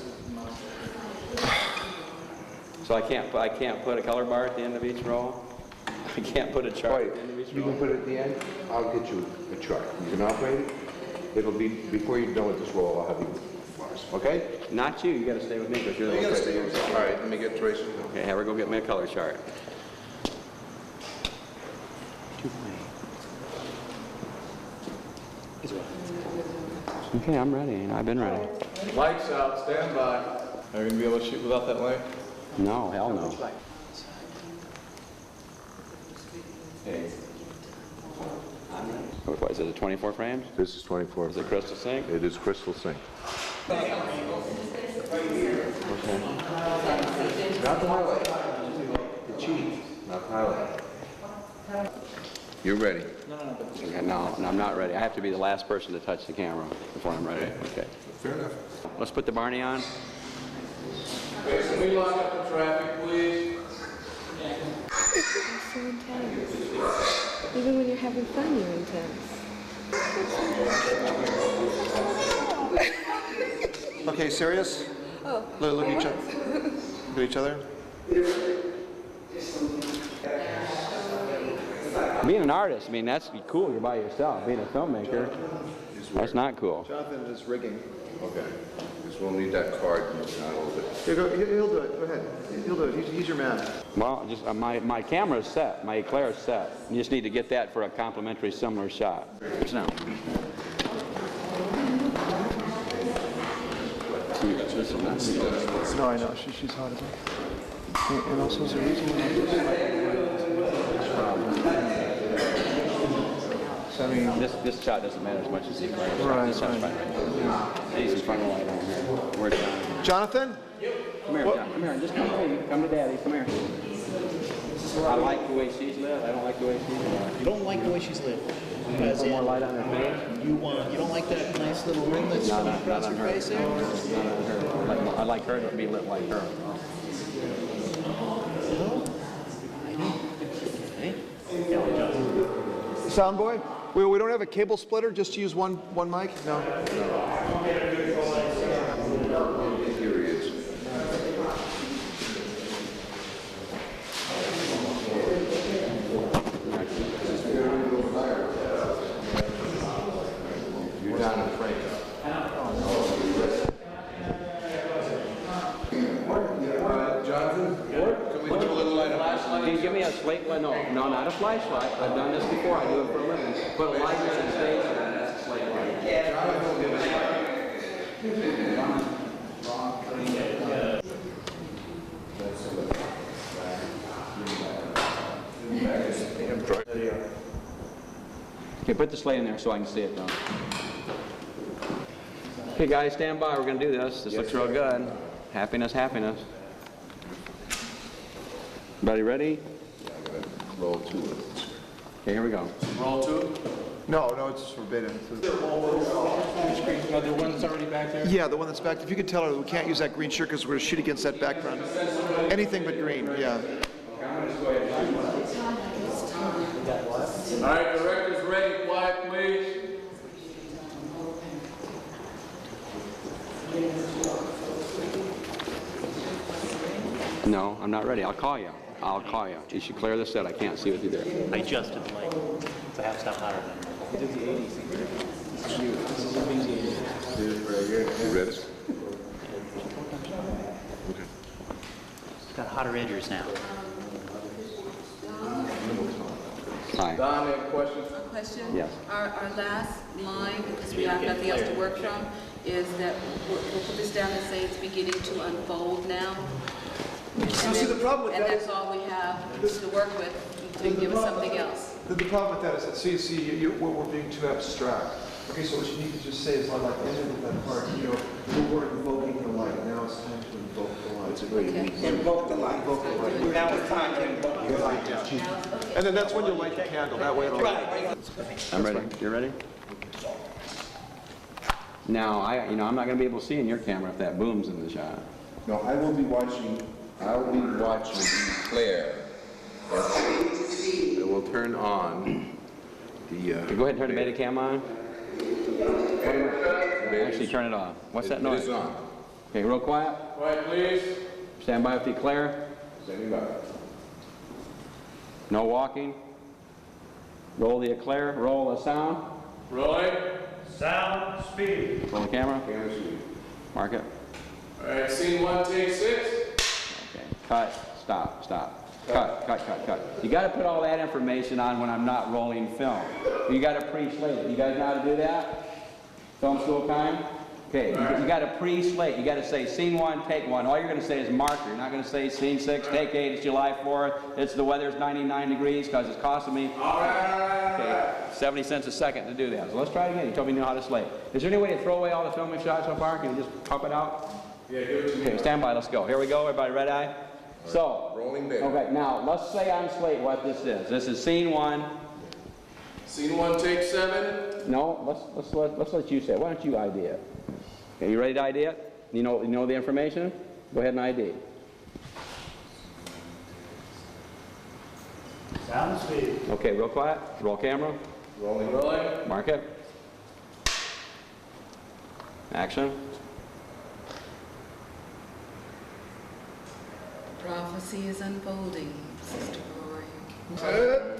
N: So I can't put a color bar at the end of each roll? I can't put a chart at the end of each
B: You
N: roll?
B: can put it at the end. I'll get you a chart. You can operate it. It'll be before you're done with this roll. I'll have you bars. Okay?
N: Not you. You got to stay with me because you're the one.
B: All right. Let me get Tracy.
N: Okay, have her go get me a color chart. Okay, I'm ready. I've been ready.
P: Lights out, stand by. Are you going to be able to shoot without that light?
N: No, hell no. Hey. What is it, 24 frames?
B: This is 24.
N: Is it crystal sync?
B: It is crystal sync.
N: Okay.
B: Not the highlight. The cheese, not the highlight. You're ready.
N: Okay, no, I'm not ready. I have to be the last person to touch the camera before I'm ready. Okay.
B: Fair enough.
N: Let's put the Barney on.
P: Okay, can we lock up the traffic, please?
U: It's so intense. Even when you're having fun, you're intense.
L: Okay, serious?
U: Oh.
L: Look at each other. Look at each other.
N: Being an artist, I mean, that's cool. You're by yourself. Being a filmmaker, that's not cool.
L: Jonathan is rigging.
B: Okay. Because we'll need that card moving out a little bit.
L: Here, he'll do it. Go ahead. He'll do it. He's your man.
N: Well, just my camera's set. My eclair's set. You just need to get that for a complimentary similar shot. Now.
L: No, I know. She's hot as well. And also, there's a reason so, I mean,
D: this shot doesn't matter as much as the eclair.
L: Right,
D: This shot's fine right there. He's in front of the light on here. Where's John?
L: Jonathan?
D: Come here, John. Come here. Just come here. Come to Daddy. Come here. I like the way she's lit. I don't like the way she's lit.
H: You don't like the way she's lit. As
D: Put more
H: in,
D: light on her face.
H: you don't like that nice little ring that's coming across
D: not on
H: your
D: her.
H: face there?
D: Not on her. I like her to be lit like her.
L: Sound boy? We don't have a cable splitter, just to use one mic? No.
G: You're down in Frank. Jonathan, can we do a little light on?
D: Can you give me a slate light? No, not a flashlight. I've done this before. I do it for a living. Put a light on the stage and that's a slate light. Okay, put the slate in there so I can see it though. Okay guys, stand by. We're going to do this. This looks real good. Happiness, happiness. Everybody ready?
G: Roll 2.
D: Okay, here we go.
E: Roll 2?
L: No, it's forbidden.
H: The one that's already back there?
L: Yeah, the one that's back. If you could tell her that we can't use that green shirt because we're going to shoot against that background. Anything but green, yeah.
E: All right, director's ready. Quiet, please.
D: No, I'm not ready. I'll call you. I'll call you. You should clear the set. I can't see what you do.
F: I adjusted the light. So I have to stop hotter than
G: You ready?
F: It's got hotter edges now.
D: Hi.
G: Don, any questions?
V: A question?
D: Yes.
V: Our last line, because we have nothing else to work from, is that we'll put this down and say it's beginning to unfold now.
L: So see, the problem with
V: and
L: that
V: that's
L: is-
V: all we have to work with to give us something else.
L: The problem with that is that, see, we're being too abstract. Okay, so what you need to just say is, like, ended with that part, we were invoking the light, now it's time to invoke the light. It's a very
M: Invoke the light. Now it's time to invoke the light.
L: And then that's when you light the candle, that way it'll...
D: I'm ready. You ready? Now, I'm not going to be able to see in your camera if that booms in the shot.
G: No, I will be watching Claire. It will turn on the...
D: Go ahead and turn the beta cam on. Actually, turn it off. What's that noise?
G: It is on.
D: Okay, real quiet.
E: Quiet, please.
D: Stand by with the eclair.
G: Standing by.
D: No walking. Roll the eclair. Roll the sound.
E: Rolling.
H: Sound, speed.
D: Roll the camera.
G: Camera speed.
D: Mark it.
E: All right, scene 1, take 6.
D: Okay. Cut. Stop. Stop. Cut. You got to put all that information on when I'm not rolling film. You got to pre-slate it. You guys know how to do that? Film school time? Okay, you got to pre-slate. You got to say scene 1, take 1. All you're going to say is marker. You're not going to say scene 6, take 8, it's July 4th, it's the weather's 99 degrees because it's costing me 70 cents a second to do that. So let's try it again. You told me you know how to slate. Is there any way to throw away all the filming shots so far? Can you just pump it out?
E: Yeah, give it to me.
D: Okay, stand by. Let's go. Here we go. Everybody red eye? So,
G: rolling there.
D: Okay, now let's say on slate what this is. This is scene 1.
E: Scene 1, take 7.
D: No, let's let you say it. Why don't you ID it? Okay, you ready to ID it? You know the information? Go ahead and ID.
H: Sound, speed.
D: Okay, real quiet. Roll camera.
G: Rolling.
E: Rolling.
D: Mark it. Action.
V: Prophecy is unfolding, Sister Roy.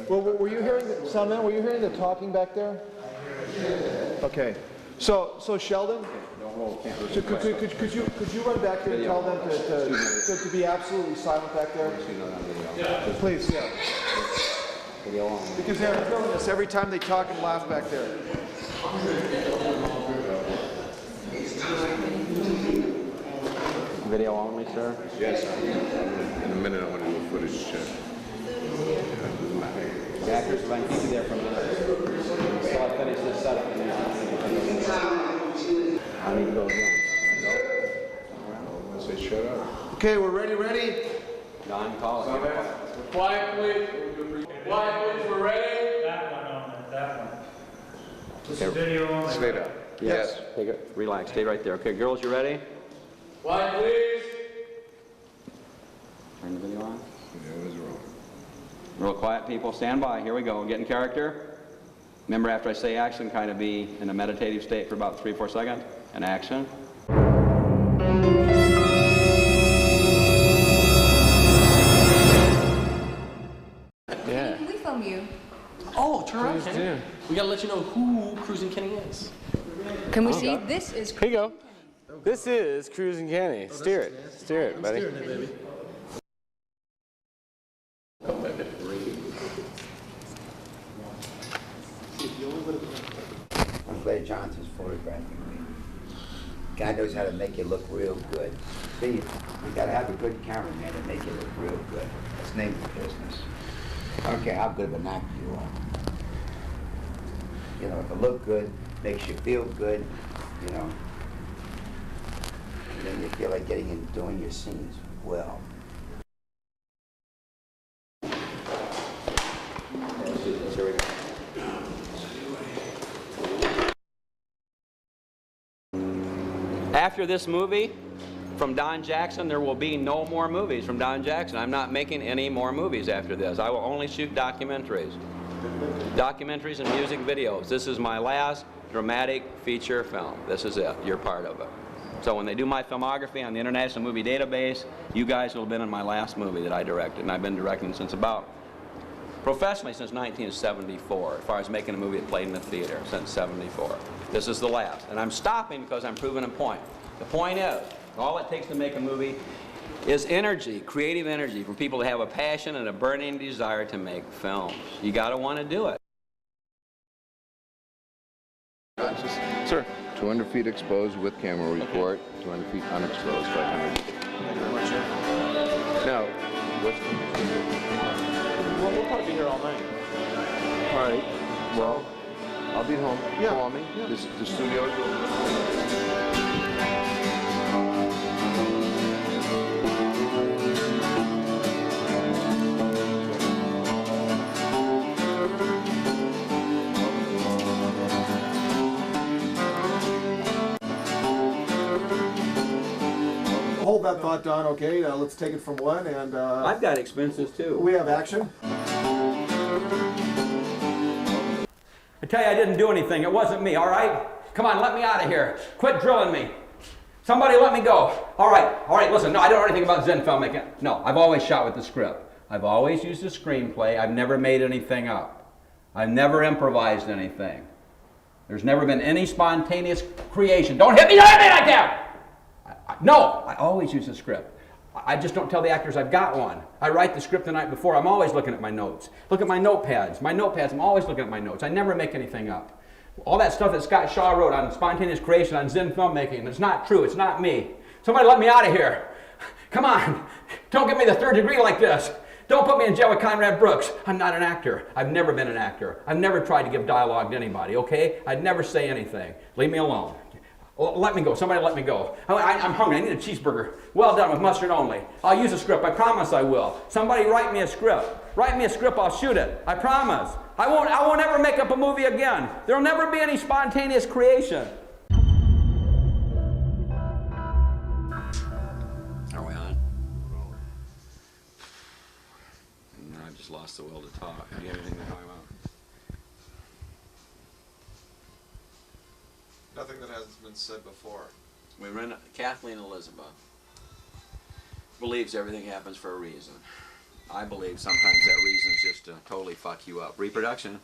L: Well, were you hearing the, Soundman, were you hearing the talking back there? Okay. So Sheldon, could you run back there and tell them to be absolutely silent back there?
E: Yeah.
L: Please, yeah. Because they're filming us every time they talk and laugh back there.
N: Video only, sir?
G: Yes, in a minute I want to do a footage check.
N: The actors, if I can keep you there for a minute. So I finish this setup and then I need to go again.
G: I say shut up.
P: Okay, we're ready?
N: Don, call it.
E: Quiet, please. Quiet, please. We're ready.
U: That one. This
N: Okay.
U: is video only.
G: Stay down. Yes.
N: Take it. Relax. Stay right there. Okay, girls, you ready?
E: Quiet, please.
N: Turn the video on.
G: Yeah, it was wrong.
N: Real quiet, people. Stand by. Here we go. Get in character. Remember, after I say action, kind of be in a meditative state for about 3 or 4 seconds. And action.
R: Yeah. Can we film you?
H: Oh, turn around,
R: Please
H: Kenny. We gotta let you know who Cruising Kenny is.
R: Can we see? This is.
H: Here you go. This is Cruising Kenny. Steer it. Steer it, buddy.
L: Steering it, baby.
B: I'm Clay Johnson's photographing me. Guy knows how to make you look real good. See, you gotta have a good cameraman to make you look real good. That's the name of the business. I don't care how good of an actor you are. You know, if it look good, makes you feel good, you know, and then you feel like getting in doing your scenes well.
N: Here we go. After this movie from Don Jackson, there will be no more movies from Don Jackson. I'm not making any more movies after this. I will only shoot documentaries. Documentaries and music videos. This is my last dramatic feature film. This is it. You're part of it. So when they do my filmography on the International Movie Database, you guys will have been in my last movie that I directed, and I've been directing since professionally since 1974, as far as making a movie that played in the theater, since 74. This is the last. And I'm stopping because I'm proving a point. The point is, all it takes to make a movie is energy, creative energy, for people to have a passion and a burning desire to make films. You got to want to do it.
G: Sir. 200 feet exposed with camera report, 200 feet unexposed, 500. Now, what's...
H: Well, we'll probably be here all night.
G: All right, well, I'll be home.
H: Yeah.
G: Call me.
H: Yeah.
G: The studio is open.
C: Hold that thought, Don, okay? Let's take it from one, and
N: I've got expenses too.
C: we have action.
A: I tell you, I didn't do anything. It wasn't me, all right? Come on, let me out of here. Quit drilling me. Somebody let me go. All right, listen, no, I don't know anything about Zen filmmaking. No, I've always shot with the script. I've always used a screenplay. I've never made anything up. I've never improvised anything. There's never been any spontaneous creation. Don't hit me like that! No, I always use a script. I just don't tell the actors I've got one. I write the script the night before. I'm always looking at my notes. Look at my notepads. I'm always looking at my notes. I never make anything up. All that stuff that Scott Shaw wrote on spontaneous creation, on Zen filmmaking, it's not true. It's not me. Somebody let me out of here. Come on. Don't give me the 3rd degree like this. Don't put me in jail with Conrad Brooks. I'm not an actor. I've never been an actor. I've never tried to give dialogue to anybody, okay? I'd never say anything. Leave me alone. Let me go. Somebody let me go. I'm hungry. I need a cheeseburger. Well done with mustard only. I'll use a script. I promise I will. Somebody write me a script. Write me a script. I'll shoot it. I promise. I won't ever make up a movie again. There'll never be any spontaneous creation.
N: Are we on? No, I just lost the will to talk. Do you have anything to talk about?
C: Nothing that hasn't been said before.
N: Kathleen Elizabeth believes everything happens for a reason. I believe sometimes that reason is just to totally fuck you up. Reproduction.